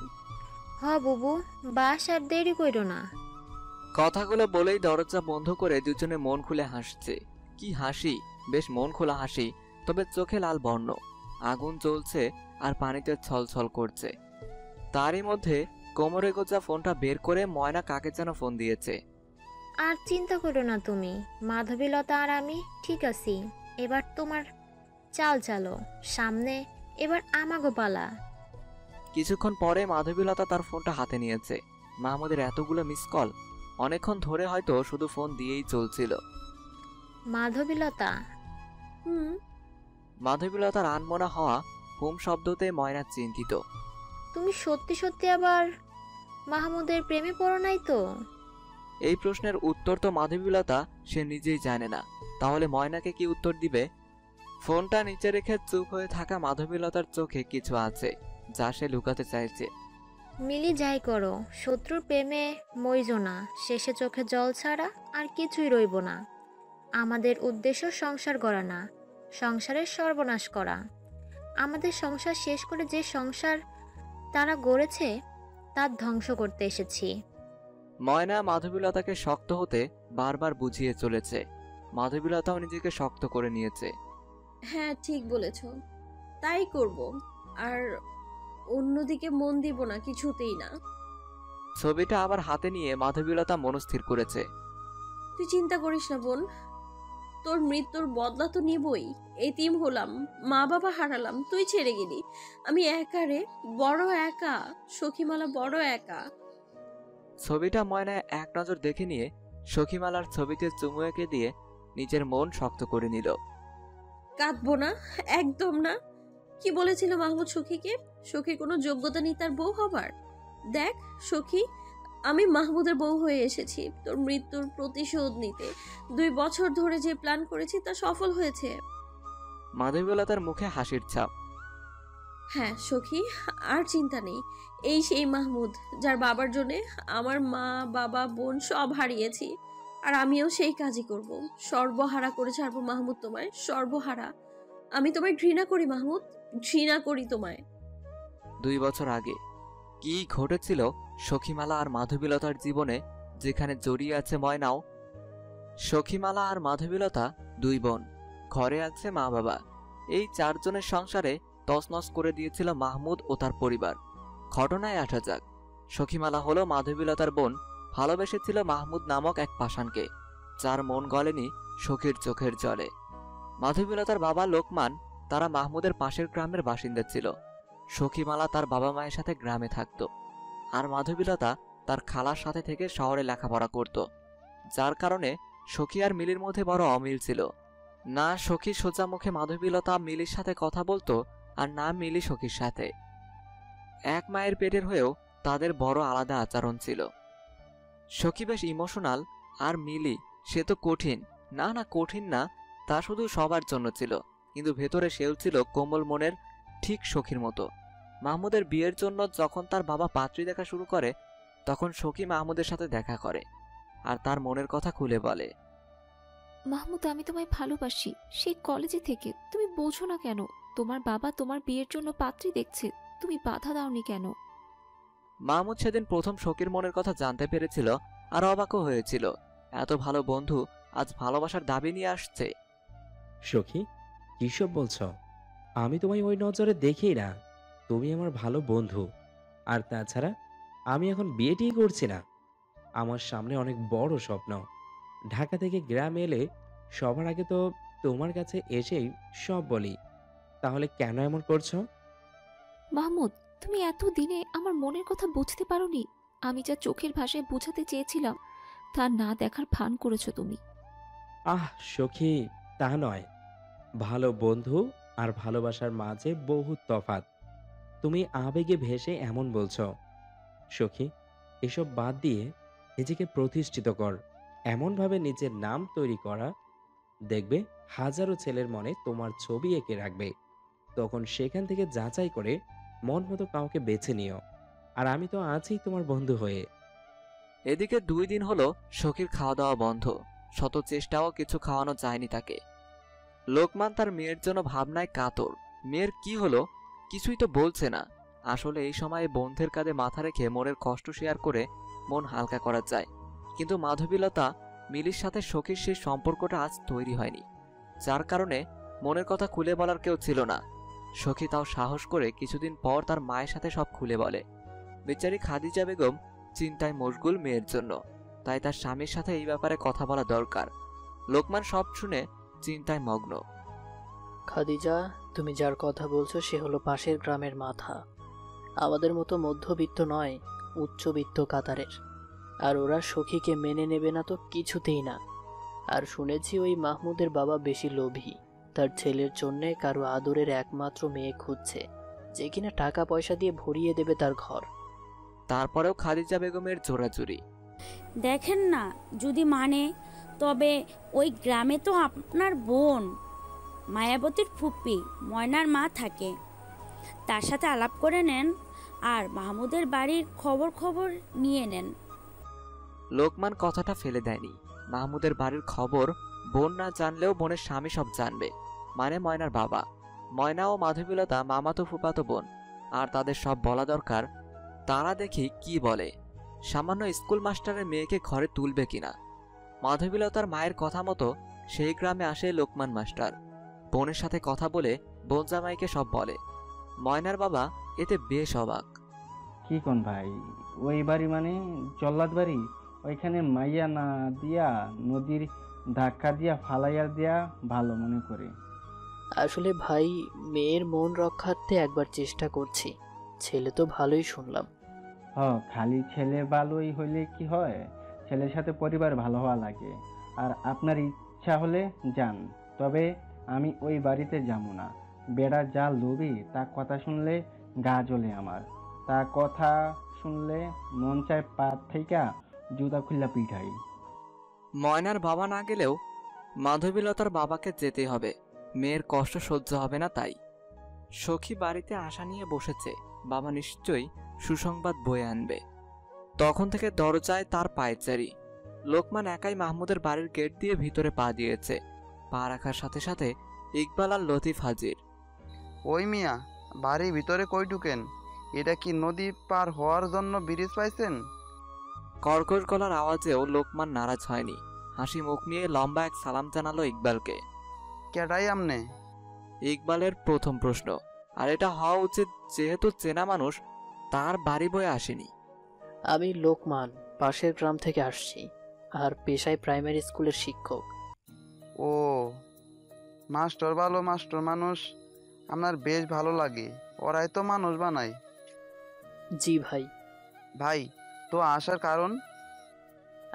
হ বুবু, বাস আর দেরি কইরো না। কথাগুলো বলেই দরজা বন্ধ করে দুজনে মন খুলে হাসছে। কি হাসি, বেশ মন খোলা হাসি, তবে চোখে লাল বর্ণ। আগুন জ্বলছে আর পানিতে ছলছল করছে। তারই মধ্যে কোমরে গোজা ফোনটা বের করে ময়না কাকে যেন ফোন দিয়েছে। আর চিন্তা করো না তুমি, মাধবীলতা আর আমি ঠিক আছি। এবার তোমার চাল চালো সামনে, এবার আমাগো পালা। কিছুক্ষণ পরে মাধবীলতা তার ফোনটা হাতে নিয়েছে। মাহমুদের এতগুলো মিস কল, অনেকক্ষণ ধরে হয়তো শুধু ফোন দিয়েই চলছিল। মাধবীলতা। মাধবীলতার আনমনা হওয়া হুম শব্দতে ময়না চিন্তিত। তুমি সত্যি সত্যি আবার মাহমুদের প্রেমে পড়ো নাই তো? এই প্রশ্নের উত্তর তো মাধবীলতা সে নিজেই জানে না, তাহলে ময়নাকে কি উত্তর দিবে? ফোনটা নিচে রেখে চুপ হয়ে থাকা মাধবীলতার চোখে কিছু আছে যা সে লুকাতে চাইছে। মিলি যাই করো, শত্রুর প্রেমে মইজো না। শেষে চোখে জল ছাড়া আর কিছুই রইব না। আমাদের উদ্দেশ্য সংসার গড়া না, সংসারের সর্বনাশ করা। আমাদের সংসার শেষ করে যে সংসার তারা গড়েছে তার ধ্বংস করতে এসেছি। ময়না মাধবীলতাকে শক্ত হতে বারবার বুঝিয়ে চলেছে। মাধবীলতাও নিজেকে শক্ত করে নিয়েছে। হ্যাঁ ঠিক বলেছ, তাই করব। আর অন্যদিকে মন দিব না, কিছুতেই না। ছবিটা আবার হাতে নিয়ে মাধবীলতা মনস্থির করেছে। তুই চিন্তা করিস না বোন, তোর মৃত্যুর বদলা তো নিবই। এতিম হলাম, মা বাবা হারালাম, তুই ছেড়ে গেলি। আমি একা রে, বড় একা। সখীমালা বড় একা। ছবিটা ময়না এক নজর দেখে নিয়ে সখীমালার ছবিতে চুমু এঁকে দিয়ে নিজের মন শক্ত করে নিল। কাঁদবো না, একদম না। কি বলেছিল মাহমুদ সখীকে? সখীর কোনো যোগ্যতা নেই তার বউ হবার। দেখ সখী, আমি মাহমুদের বউ হয়ে এসেছি তোর মৃত্যুর প্রতিশোধ নিতে। 2 বছর ধরে যে প্ল্যান করেছি তা সফল হয়েছে। মাধবীলতার মুখে হাসির ছাপ। হ্যাঁ সখী, আর চিন্তা নেই। এই সেই মাহমুদ যার বাবার জন্য আমার মা বাবা বোন সব হারিয়েছি। আর আমিও সেই কাজই করব। সর্বহারা করে ছাড়বো মাহমুদ তোমায়, সর্বহারা। আমি তোমায় ঘৃণা করি মাহমুদ, ঘৃণা করি তোমায়। 2 বছর আগে কি ঘটেছিল সখীমালা আর মাধবীলতার জীবনে, যেখানে জড়িয়ে আছে ময়নাও। সখীমালা আর মাধবীলতা 2 বোন, ঘরে আছে মা বাবা। এই 4 জনের সংসারে তছনছ করে দিয়েছিল মাহমুদ ও তার পরিবার। ঘটনায় আসা যাক। সখীমালা হলো মাধবীলতার বোন, ভালোবেসেছিল মাহমুদ নামক এক পাষাণকে, যার মন গলেনি সখীর চোখের জলে। মাধবীলতার বাবা লোকমান, তারা মাহমুদের পাশের গ্রামের বাসিন্দা ছিল। সখীমালা তার বাবা মায়ের সাথে গ্রামে থাকত, আর মাধবীলতা তার খালার সাথে থেকে শহরে লেখাপড়া করত, যার কারণে সখী আর মিলির মধ্যে বড় অমিল ছিল। না সখী সোজা মুখে মাধবীলতা মিলির সাথে কথা বলতো, আর না মিলি সখীর সাথে। এক মায়ের পেটের হয়েও তাদের বড় আলাদা আচরণ ছিল। সখী বেশ ইমোশনাল, আর মিলি সে তো কঠিন। না না, কঠিন না, তা শুধু সবার জন্য ছিল, কিন্তু ভেতরে সেও ছিল কোমল মনের, ঠিক সখীর মতো। মাহমুদের বিয়ের জন্য যখন তার বাবা পাত্রী দেখা শুরু করে, তখন সখী মাহমুদের সাথে দেখা করে আর তার মনের কথা খুলে বলে। মাহমুদ, আমি তোমায় ভালোবাসি সেই কলেজে থেকে। তুমি বোঝো না কেন? তোমার বাবা তোমার বিয়ের জন্য পাত্রী দেখছে, তুমি বাধা দাওনি কেন? মাহমুদ সেদিন প্রথম সখীর মনের কথা জানতে পেরেছিল, আর অবাকও হয়েছিল। এত ভালো বন্ধু আজ ভালোবাসার দাবি নিয়ে আসছে। সখী, কিসব বলছ? আমি তোমায় ওই নজরে দেখি না। তুমি আমার ভালো বন্ধু। আর তাছাড়া আমি এখন বিয়েটিই করছি না। আমার সামনে অনেক বড় স্বপ্ন। ঢাকা থেকে গ্রামে এলে সবার আগে তো তোমার কাছে এসেই সব বলি। তাহলে কেন এমন করছো? মাহমুদ, তুমি এত দিনে আমার মনের কথা বুঝতে পারোনি। আমি যা চোখের ভাষায় বোঝাতে চেয়েছিলাম তা না দেখার ভান করেছো তুমি। আহ সখী, তা নয়। ভালো বন্ধু আর ভালোবাসার মাঝে বহু তফাৎ। তুমি আবেগে ভেসে এমন বলছো। সখী, এসব বাদ দিয়ে নিজেকে প্রতিষ্ঠিত কর। এমনভাবে নিজের নাম তৈরি করা, দেখবে হাজারো ছেলের মনে তোমার ছবি এঁকে রাখবে। তখন সেখান থেকে যাচাই করে মন মতো কাউকে বেছে নিও। আর আমি তো আছি তোমার বন্ধু হয়ে। এদিকে 2 দিন হলো সখীর খাওয়া দাওয়া বন্ধ। শত চেষ্টাও কিছু খাওয়ানো যায়নি তাকে। লোকমান তার মেয়ের জন্য ভাবনায় কাতর। মেয়ের কি হলো কিছুই তো বলছে না। আসলে এই সময়ে বন্ধের কাঁধে মাথা রেখে মনের কষ্ট শেয়ার করে মন হালকা করা যায়, কিন্তু মাধবীলতা মিলির সাথে সখীর সেই সম্পর্কটা আজ তৈরি হয়নি, যার কারণে মনের কথা খুলে বলার কেউ ছিল না। সখী তাও সাহস করে কিছুদিন পর তার মায়ের সাথে সব খুলে বলে। বেচারি খাদিজা বেগম চিন্তায় মশগুল মেয়ের জন্য, তাই তার স্বামীর সাথে এই ব্যাপারে কথা বলা দরকার। লোকমান সব শুনে চিন্তায় মগ্ন। খাদিজা, তুমি যার কথা বলছো সে হলো পাশের গ্রামের মাথা। আমাদের মতো মধ্যবিত্ত নয়, উচ্চবিত্ত কাতারের। আর ওরা সখীকে মেনে নেবে না তো কিছুতেই না। আর শুনেছি ওই মাহমুদের বাবা বেশি লোভী। তার ছেলের জন্যে কারো আদরের একমাত্র মেয়ে খুঁজছে, যে কিনা টাকা পয়সা দিয়ে ভরিয়ে দেবে তার ঘর। তারপরেও খাদিজা বেগমের জোরাজুরি। দেখেন না, যদি মানে তবে ওই গ্রামে তো আপনার বোন মায়াবতীর ফুপ্পি ময়নার মা থাকে, তার সাথে আলাপ করে নেন আর মাহমুদের বাড়ির খবর নিয়ে নেন। লোকমান কথাটা ফেলে দেয়নি। মাহমুদের বাড়ির খবর বোন না জানলেও বোনের স্বামী সব জানবে, মানে ময়নার বাবা। ময়না ও মাধবীলতা মামাতো ফুপাতো বোন, আর তাদের সব বলা দরকার। তারা দেখি কি বলে। সামান্য স্কুল মাস্টারের মেয়েকে ঘরে তুলবে কিনা। মাধবীলতার মায়ের কথা মতো সেই গ্রামে আসে লোকমান মাস্টার। বোনের সাথে কথা বলে বোন জামাইকে সব বলে। ময়নার বাবা এতে বেশ অবাক। কি কোন ভাই, ওই বাড়ি মানে জল্লাদ বাড়ি? ওইখানে মাইয়া না দিয়া নদীর ধাক্কা দিয়া ফালাইয়া দিয়া ভালো মনে করে। আসলে ভাই, মেয়ের মন রক্ষার্থে একবার চেষ্টা করছি। ছেলে তো ভালোই শুনলাম। খালি ছেলে ভালোই হইলে কি হয়? ছেলের সাথে পরিবার ভালো হওয়া লাগে। আর আপনার ইচ্ছা হলে যান, তবে আমি ওই বাড়িতে যাবো না। বেড়া যা লোভী, তা কথা শুনলে গা জ্বলে আমার। তা কথা শুনলে মন চায় পা থেকে জুতা খুল্লা পিঠাই। ময়নার বাবা না গেলেও মাধবীলতার বাবাকে যেতে হবে, মেয়ের কষ্ট সহ্য হবে না। তাই সখী বাড়িতে আশা নিয়ে বসেছে, বাবা নিশ্চয়ই সুসংবাদ বয়ে আনবে। তখন থেকে দরজায় তার পায়চারি। লোকমান একাই মাহমুদের বাড়ির গেট দিয়ে ভিতরে পা দিয়েছে। পা রাখার সাথে সাথে ইকবাল আর লতিফ হাজির। ওই মিয়া, বাড়ির ভিতরে কই ঢুকেন? এটা কি নদী পার হওয়ার জন্য ব্রিজ পাইছেন? কর্কশ গলার আওয়াজেও লোকমান নারাজ হয়নি। হাসি মুখ নিয়ে লম্বা এক সালাম জানালো ইকবালকে। কেডাই আমনে? ইকবালের প্রথম প্রশ্ন, আর এটা হওয়া উচিত যেহেতু চেনা মানুষ, তার বাড়ি বয়ে আসেনি। আমি লোকমান, পাশের গ্রাম থেকে আসছি, আর পেশায় প্রাইমারি স্কুলের শিক্ষক। ও, মাস্টার ভালো, মাস্টার মানুষ আমার বেশ ভালো লাগে। ওরাই তো মানুষ বানায়। জি ভাই। ভাই, তো আসার কারণ?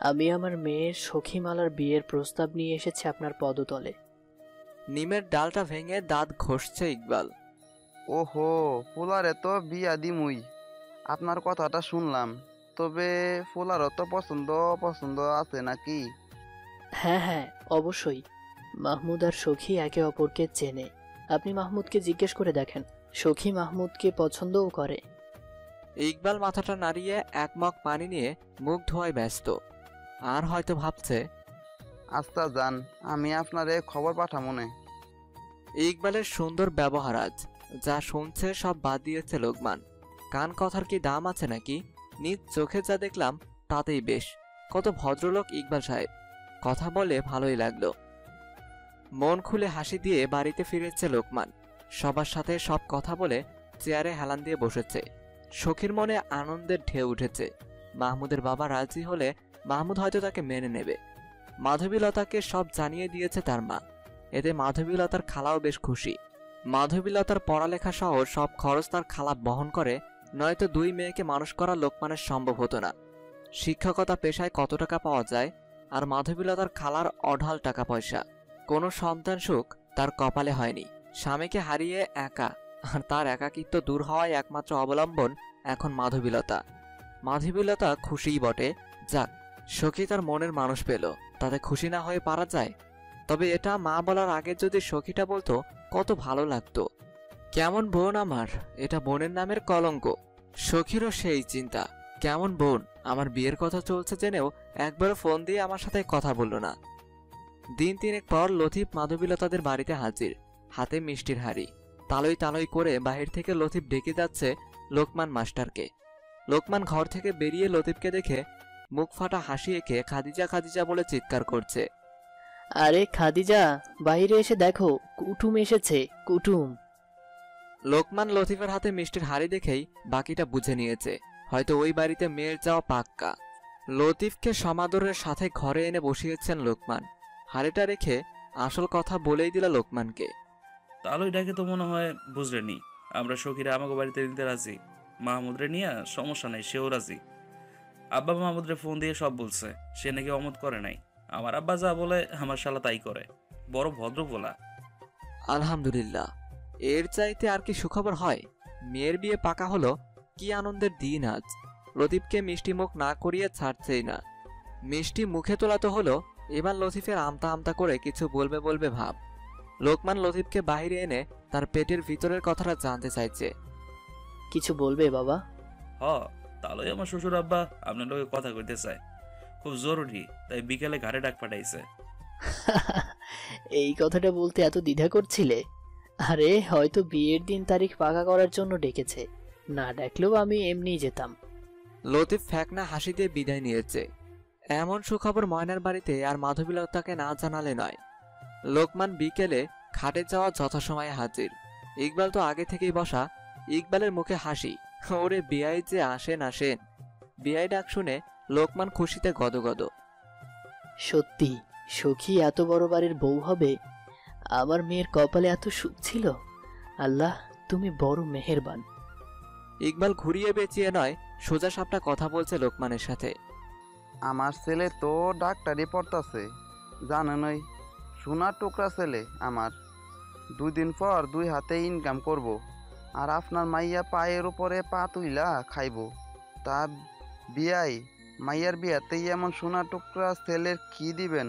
আমি আমার মেয়ের সখীমালার বিয়ের প্রস্তাব নিয়ে এসেছি আপনার পদতলে। নিমের ডালটা ভেঙে দাঁত ঘষছে ইকবাল। ওহো, ফুলারে তো বিয়া দিমুই। আপনার কথাটা শুনলাম, তবে ফুলারও তো পছন্দ পছন্দ আছে নাকি? হ্যাঁ হ্যাঁ, অবশ্যই। মাহমুদ আর সখী একে অপরকে চেনে। আপনি মাহমুদকে জিজ্ঞেস করে দেখেন, সখী মাহমুদকে পছন্দও করে। ইকবাল মাথাটা নাড়িয়ে এক মগ পানি নিয়ে মুখ ধোয়ায় ব্যস্ত। আর হয়তো ভাবছে, আচ্ছা যান, আমি আপনারে খবর পাঠামনে। ইকবালের সুন্দর ব্যবহার আজ যা শুনছে সব বাদ দিয়েছে লোকমান। কান কথার কি দাম আছে নাকি? নিজ চোখে যা দেখলাম তাতেই বেশ। কত ভদ্রলোক ইকবাল সাহেব। কথা বলে ভালোই লাগলো। মন খুলে হাসি দিয়ে বাড়িতে ফিরেছে লোকমান। সবার সাথে সব কথা বলে চেয়ারে হেলান দিয়ে বসেছে। সখীর মনে আনন্দের ঢেউ উঠেছে। মাহমুদের বাবা রাজি হলে মাহমুদ হয়তো তাকে মেনে নেবে। মাধবীলতাকে সব জানিয়ে দিয়েছে তার মা। এতে মাধবীলতার খালাও বেশ খুশি। মাধবীলতার পড়ালেখা সহ সব খরচ তার খালা বহন করে, নয়তো দুই মেয়েকে মানুষ করা লোকমানের সম্ভব হতো না। শিক্ষকতা পেশায় কত টাকা পাওয়া যায়, আর মাধবীলতার খালার অঢাল টাকা পয়সা। কোনো সন্তান সুখ তার কপালে হয়নি। স্বামীকে হারিয়ে একা, আর তার একাকিত্ব দূর হওয়ায় একমাত্র অবলম্বন এখন মাধবীলতা। মাধবীলতা খুশিই বটে। যাক, সখী তার মনের মানুষ পেল, তাতে খুশি না হয়ে পারা যায়? তবে এটা মা বলার আগে যদি সখীটা বলতো কত ভালো লাগতো। কেমন বোন আমার, এটা বোনের নামের কলঙ্ক। সখীরও সেই চিন্তা, কেমন বোন, আমার বিয়ের কথা চলছে জেনেও একবারও ফোন দিয়ে আমার সাথে কথা বলল না। দিন তিনেক পর লতিফ মাধবীলতাদের বাড়িতে হাজির, হাতে মিষ্টির হাড়ি। তালই তালই করে বাহির থেকে লতিফ ডেকে যাচ্ছে লোকমান মাস্টারকে। লোকমান ঘর থেকে বেরিয়ে লতিফকে দেখে মুখ ফাটা হাসি এঁকে খাদিজা খাদিজা বলে চিৎকার করছে। আরে খাদিজা, বাইরে এসে দেখো, কুটুম এসেছে, কুটুম। লোকমান লতিফের হাতে মিষ্টির হাড়ি দেখেই বাকিটা বুঝে নিয়েছে, হয়তো ওই বাড়িতে মেয়ের যাওয়া পাক্কা। লতিফকে সমাদরের সাথে ঘরে এনে বসিয়েছেন লোকমান। হাড়িটা রেখে আসল কথা বলেই দিল লোকমানকে। তাহলে এটাকে তো মনে হয় বুঝলেনি, আমরা সখীরা আমাকে বাড়িতে নিতে রাজি। মাহমুদরে নিয়ে সমস্যা নাই, সেও রাজি। আব্বা মাহমুদরে ফোন দিয়ে সব বলছে, সে নাকি অমত করে নাই। আমার আব্বা যা বলে আমার শালা তাই করে, বড় ভদ্র বলা। আলহামদুলিল্লাহ, এর চাইতে আর কি সুখবর হয়? মেয়ের বিয়ে পাকা হলো, কি আনন্দের দিন আজ। লতিফকে মিষ্টি মুখ না করিয়ে ছাড়ছেই না। মিষ্টি মুখে তোলা তো হলো, এবার লতিফের আমতা আমতা করে কিছু বলবে বলবে ভাব। লোকমান লতিফকে বাইরে এনে তার পেটের ভিতরের কথাটা জানতে চাইছে। কিছু বলবে বাবা? তাহলে আমার শ্বশুর আব্বা আপনার লোকে কথা কইতে চায়, খুব জরুরি, তাই বিকেলে ঘাড়ে ডাক পাঠাইছে। এই কথাটা বলতে এত দ্বিধা করছিলে? আরে হয়তো বিয়ের দিন তারিখ পাকা করার জন্য ডেকেছে, না ডাকলেও আমি এমনিই যেতাম। লতিফ ফ্যাকনা হাসি দিয়ে বিদায় নিয়েছে। এমন সুখবর ময়নার বাড়িতে আর মাধবীলতাকে না জানালে নয়। লোকমান বিকেলে খাটে যাওয়া যথাসময়ে হাজির। ইকবাল তো আগে থেকেই বসা। ইকবালের মুখে হাসি। ওরে বিয়াই যে আসেন আসেন। বিয়াই ডাক শুনে লোকমান খুশিতে গদগদ। সত্যি সখী এত বড় বাড়ির বউ হবে? আমার মেয়ের কপালে এত সুখ ছিল। আল্লাহ, তুমি বড় মেহেরবান। ইকবাল ঘুরিয়ে বেঁচিয়ে নয়, সোজা সাপটা কথা বলছে লোকমানের সাথে। আমার ছেলে তো ডাক্তারি পড়তাছে, জানেনই, সোনার টুকরা ছেলে আমার। 2 দিন পর 2 হাতে ইনকাম করব, আর আপনার মাইয়া পায়ের উপরে পা তুইলা খাইব। তা বিয়াই, মাইয়ার বিয়াতে এমন সোনার টুকরা ছেলের কি দিবেন?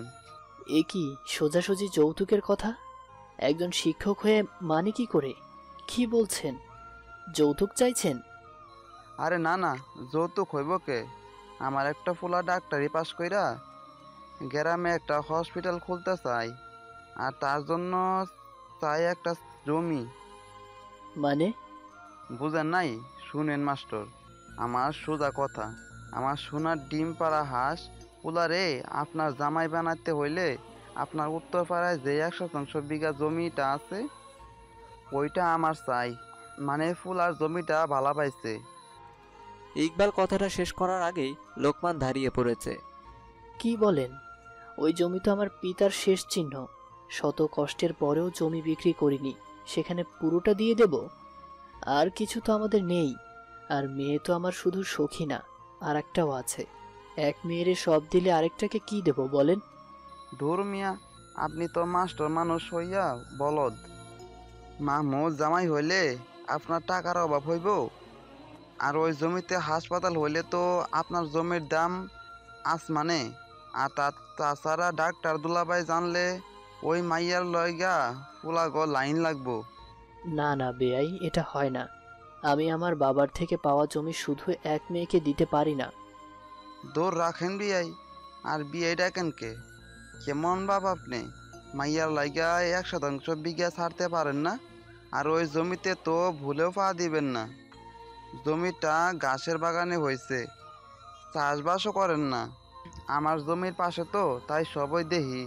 এ কি সোজাসুজি যৌতুকের কথা? একজন শিক্ষক হয়ে মানে কি করে? কি বলছেন? যৌতুক চাইছেন? আরে না না, যৌতুক হইব কে? আমার একটা ফুলা ডাক্তারি পাস কইরা গ্রামে একটা হসপিটাল খুলতে চাই, আর তার জন্য চাই একটা জমি। মানে? বুঝেন নাই? শুনেন মাস্টার, আমার সোজা কথা। আমার সোনার ডিম পাড়া হাঁস পুলারে আপনার জামাই বানাতে হইলে আপনার উত্তরপাড়ায় যে 100 বিঘা জমিটা আছে ওইটা আমার চাই। মানে ফুলার জমিটা ভালা পাইছে, ইকবাল কথাটা শেষ করার আগেই লোকমান দাঁড়িয়ে পড়েছে। কি বলেন? ওই জমি তো আমার পিতার শেষ চিহ্ন। শত কষ্টের পরেও জমি বিক্রি করিনি, সেখানে পুরোটা দিয়ে দেব? আর কিছু তো আমাদের নেই। আর মেয়ে তো আমার শুধু সখী না, আর একটাও আছে। এক মেয়েরে সব দিলে আরেকটাকে কি দেব বলেন? ধুর মিয়া, আপনি তো মাস্টার মানুষ হইয়া বলদ। মাহমুদ জামাই হইলে আপনার টাকার অভাব হইব? আর ওই জমিতে হাসপাতাল হইলে তো আপনার জমির দাম আসমানে। আর তাছাড়া ডাক্তার দুলাভাই জানলে ওই মাইয়ার লয়গা পুলা লাইন লাগবো। না না বেয়াই, এটা হয় না। আমি আমার বাবার থেকে পাওয়া জমি শুধু এক মেয়েকে দিতে পারি না। দৌড় রাখেন বিয়াই, আর বিয়াই ডাকেন কে? কেমন বাবা আপনি? মাইয়ার লাইগা 1% বিঘা ছাড়তে পারেন না? আর ওই জমিতে তো ভুলেও পা দিবেন না। জমিটা ঘাসের বাগানে হয়েছে, চাষবাসও করেন না। আমার জমির পাশে তো, তাই সবই দেখি।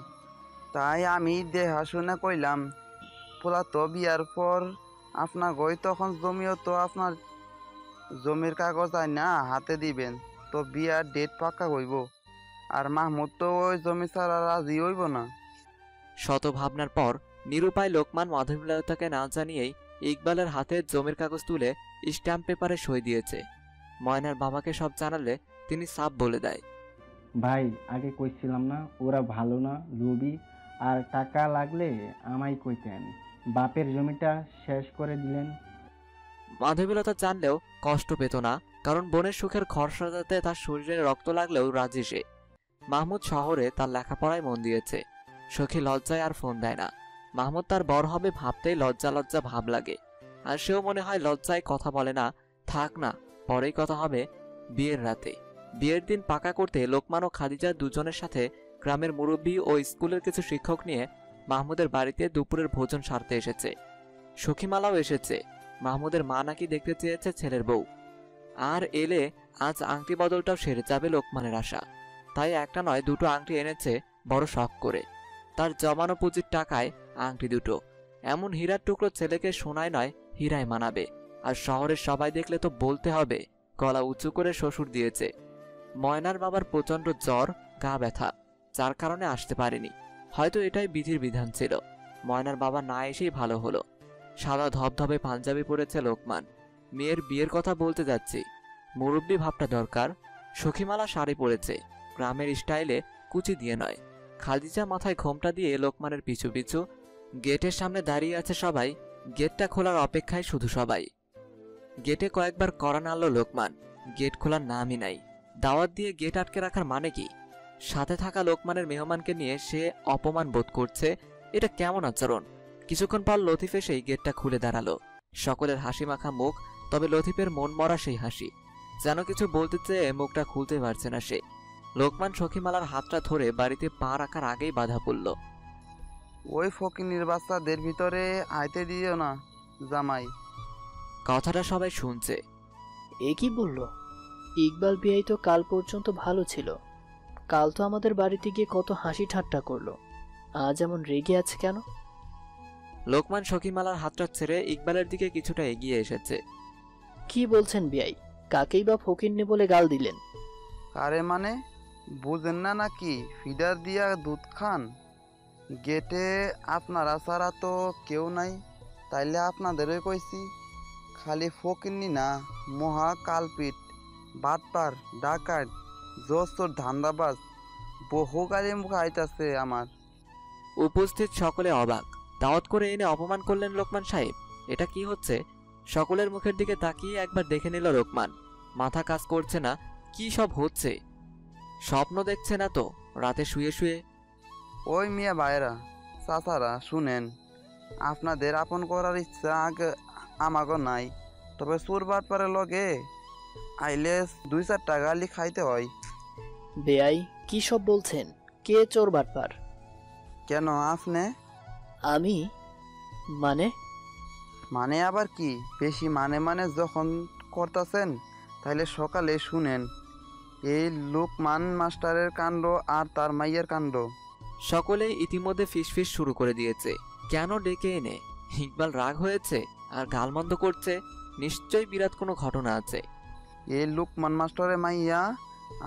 তাই আমি দেখাশোনা কইলাম, পোলা তো বিয়ার পর আপনার গই তখন জমিও তো আপনার জমির কাগজ আই না হাতে দিবেন, তো বিয়ার ডেট পাক্কা হইব। আর মাহমুদ তো ওই জমি ছাড়া রাজি হইব না। শত ভাবনার পর নিরুপায় লোকমান মাধবীলতাকে না জানিয়েই ইকবালের হাতে জমির কাগজ তুলে স্ট্যাম্প পেপারে সই দিয়েছে। ময়নার বাবাকে সব জানালে তিনি সাফ বলে দেয়, ভাই আগে কইছিলাম না ওরা ভালো না, লোভী, আর টাকা লাগলে আমায় কইতেন। বাপের জমিটা শেষ করে দিলেন। মাধবীলতা জানলেও কষ্ট পেত না, কারণ বোনের সুখের ঘর সাজাতে তার শরীরে রক্ত লাগলেও রাজি সে। মাহমুদ শহরে তার লেখাপড়ায় মন দিয়েছে। সখী লজ্জায় আর ফোন দেয় না। মাহমুদ তার বড় হবে ভাবতেই লজ্জা লজ্জা ভাব লাগে। আর সেও মনে হয় লজ্জায় কথা বলে না, থাক না, পরেই কথা হবে বিয়ের রাতে। বিয়ের দিন পাকা করতে লোকমান ও খাদিজা দুজনের সাথে গ্রামের মুরব্বী ও স্কুলের কিছু শিক্ষক নিয়ে মাহমুদের বাড়িতে দুপুরের ভোজন সারতে এসেছে। সখীমালাও এসেছে। মাহমুদের মা নাকি দেখতে চেয়েছে ছেলের বউ। আর এলে আজ আংটি বদলটাও সেরে যাবে লোকমানের আশা। তাই একটা নয় দুটো আংটি এনেছে বড় শখ করে। তার জমানো পুঁজির টাকায় আংটি দুটো। এমন হীরার টুকরো ছেলেকে সোনায় নয় হীরায় মানাবে। আর শহরের সবাই দেখলে তো বলতে হবে গলা উঁচু করে শ্বশুর দিয়েছে। ময়নার বাবার প্রচণ্ড জ্বর, গা ব্যথা, যার কারণে আসতে পারেনি। হয়তো এটাই বিধির বিধান ছিল। ময়নার বাবা না এসেই ভালো হলো। সাদা ধবধবে পাঞ্জাবি পরেছে লোকমান। মেয়ের বিয়ের কথা বলতে যাচ্ছি, মুরব্বি ভাবটা দরকার। সখীমালা শাড়ি পরেছে, গ্রামের স্টাইলে, কুচি দিয়ে নয়। খাদিজা মাথায় ঘোমটা দিয়ে লোকমানের পিছু পিছু। গেটের সামনে দাঁড়িয়ে আছে সবাই। গেটটা খোলার অপেক্ষায় শুধু সবাই। গেটে কয়েকবার কড়া নাড়ল লোকমান। গেট খোলার নামই নাই। দাওয়াত দিয়ে গেট আটকে রাখার মানে কি? সাথে থাকা লোকমানের মেহমানকে নিয়ে সে অপমান বোধ করছে। এটা কেমন আচরণ? কিছুক্ষণ পর লতিফ এসেই গেটটা খুলে দাঁড়ালো। সকলের হাসি মাখা মুখ, তবে লতিফের মন মরা সেই হাসি। যেন কিছু বলতে চেয়ে মুখটা খুলতে পারছে না সে। লোকমান সখীমালার হাতটা ধরে বাড়িতে পা রাখার আগেই বাধা পড়ল। ওই ফকিনীর বাচ্চাদের ভিতরে আইতে দিও না জামাই। কথাটা সবাই শুনছে। এ কি বলল? ইকবাল বিয়াই তো কাল পর্যন্ত ভালো ছিল। কাল তো আমাদের বাড়িতে গিয়ে কত হাসি ঠাট্টা করলো, আজ এমন রেগে আছে কেন? লোকমান সখীমালার হাতটা ছেড়ে ইকবালের দিকে কিছুটা এগিয়ে এসেছে। কি বলছেন বিয়াই? কাকেই বা ফকিন্নি বলে গাল দিলেন? আরে মানে বুঝেন না নাকি? ফিডার দিয়া দুধ খান। গেটে আপনারা ছাড়া তো কেউ নাই, তাইলে আপনাদেরই কইছি। খালি ফকিন্নি না, মহা কালপিট, বাটপার, ডাকাত, জোস্তর ধান্দাবাজ, বহু গাড়ি মুখ আইতাছে আমার। উপস্থিত সকলে অবাক। দাওয়াত করে এনে অপমান করলেন লোকমান সাহেব। এটা কি হচ্ছে? সকলের মুখের দিকে তাকিয়ে একবার দেখে নিল লোকমান। মাথা কাজ করছে না। কি সব হচ্ছে? স্বপ্ন দেখছে না তো রাতে শুয়ে শুয়ে? ওই মিয়া ভাইরা, চাচারা, শুনেন, আপনাদের আপন করার ইচ্ছা আগে আমাগো নাই, তবে চোর বাটপারের লগে আইলে 2-4 টাকা গালি খাইতে হয়। বেয়াই কি সব বলছেন? কে চোর বাটপার? কেন আপনি? আমি? মানে আবার কি? বেশি মানে যখন করতেছেন তাহলে সকালে শুনেন এই লোকমান মাস্টারের কাণ্ড আর তার মাইয়ের কাণ্ড। সকলে ইতিমধ্যে ফিসফিস শুরু করে দিয়েছে। কেন ডেকে এনে? ইকবাল রাগ হয়েছে আর গালমন্দ করছে। নিশ্চয়ই বিরাট কোনো ঘটনা আছে। এই লুকমান মাস্টারে মাইয়া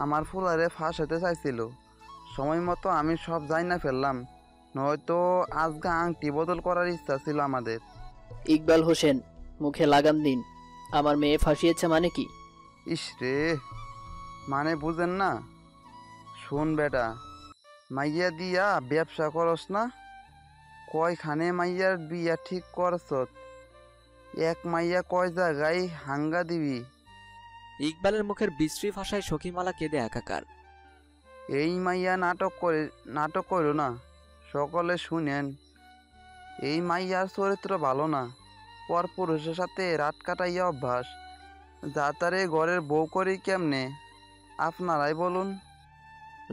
আমার ফুলারে ফাঁস হতে চাইছিল, সময় মতো আমি সব যাই না ফেললাম, নয়তো আজকে আংটি বদল করার ইচ্ছা ছিল আমাদের। ইকবাল হোসেন, মুখে লাগাম দিন। আমার মেয়ে ফাঁসিয়েছে মানে কি? ইস রে, মানে বুঝেন না? শোন বেটা, মাইয়া দিয়া ব্যবসা করস না? কয়খানে মাইয়ার বিয়া ঠিক করছ? এক মাইয়া কয় জায়গায় হাঙ্গা দিবি? ইকবালের মুখের বিশ্রী ভাষায় সখীমালা কেঁদে একাকার। এই মাইয়া নাটক করো না, সকলে শুনেন। এই মাইয়ার চরিত্র ভালো না, পর পুরুষের সাথে রাত কাটাইয়া অভ্যাস। যা তারে ঘরের বউ করি কেমনে আপনারাই বলুন।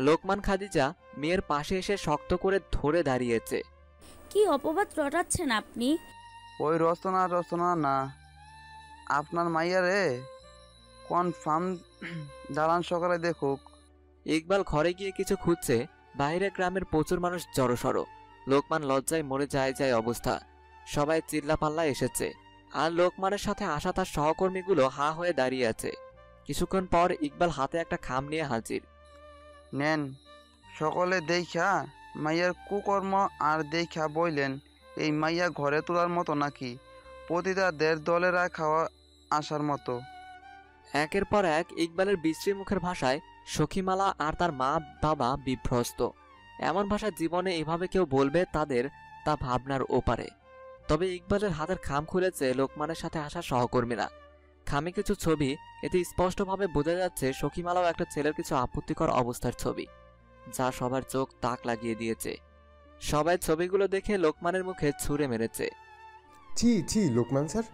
লোকমান খাদিজা মেয়ের পাশে এসে শক্ত করে ধরে দাঁড়িয়েছে। কি অপবাদ রটাচ্ছেন আপনি? ওই রচনা না, আপনার মাইয়ারে কনফার্ম দাঁড়ান, সকালে দেখুক। ইকবাল ঘরে গিয়ে কিছু খুঁজছে, বাইরে গ্রামের প্রচুর মানুষ জড়সড়। লোকমান লজ্জায় মরে যায় অবস্থা। সবাই চিল্লাপাল্লা এসেছে, আর লোকমানের সাথে আসা তার সহকর্মীগুলো হা হয়ে দাঁড়িয়ে আছে। কিছুক্ষণ পর ইকবাল হাতে একটা খাম নিয়ে হাজির। নেন, সকলে দেখা মাইয়ার কুকর্ম আর দেখা বইলেন, এই মাইয়া ঘরে তোলার মতো নাকি পতিতাদের দলেরা খাওয়া আসার মতো। একের পর এক ইকবালের বিশ্রী মুখের ভাষায় সখীমালা আর তার মা বাবা বিভ্রস্ত। এমন ভাষা জীবনে এভাবে কেউ বলবে তাদের, তা ভাবনার ওপারে। তবে ইকবালের হাতের খাম খুলেছে লোকমানের সাথে আসা সহকর্মীরা। খামে কিছু ছবি, এতে স্পষ্টভাবে বোঝা যাচ্ছে সখীমালাও একটা ছেলের কিছু আপত্তিকর অবস্থার ছবি, যা সবার চোখ তাক লাগিয়ে দিয়েছে। সবাই ছবিগুলো দেখে লোকমানের মুখে ছুঁড়ে মেরেছে। ছি লোকমান স্যার,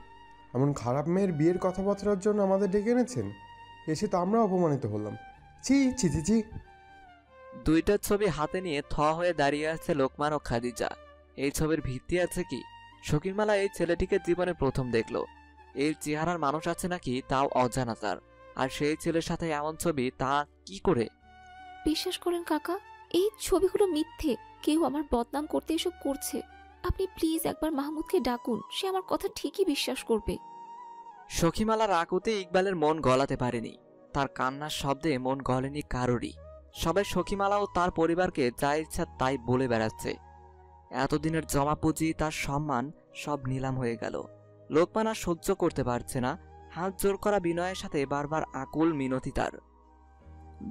এমন খারাপ মেয়ের বিয়ের কথাবার্তার জন্য আমাদের ডেকে এনেছেন, এসে তো আমরা অপমানিত হলাম। ছি। দুইটা ছবি হাতে নিয়ে থ হয়ে দাঁড়িয়ে আছে লোকমান ও খাদিজা। এই ছবির ভিত্তি আছে কি? সখীমালা এই ছেলেটিকে জীবনে প্রথম দেখলো। এই চেহারার মানুষ আছে নাকি তাও অজানা তার। আর সেই ছেলের সাথে এমন ছবি, তা কি করে? বিশ্বাস করেন কাকা, এই ছবিগুলো মিথ্যে। কেউ আমার বদনাম করতে এসব করছে। আপনি প্লিজ একবার মাহমুদকে ডাকুন, সে আমার কথা ঠিকই বিশ্বাস করবে। সখীমালার আকুতে ইকবালের মন গলাতে পারেনি, তার কান্নার শব্দে মন গলেনি কারোরই। সবাই সখীমালা ও তার পরিবারকে যা ইচ্ছা তাই বলে বেড়াচ্ছে। এতদিনের জমা পুঁজি, তার সম্মান সব নিলাম হয়ে গেল। লোকমান আর সহ্য করতে পারছে না, হাত জোর করা বিনয়ের সাথে বারবার আকুল মিনতি তার।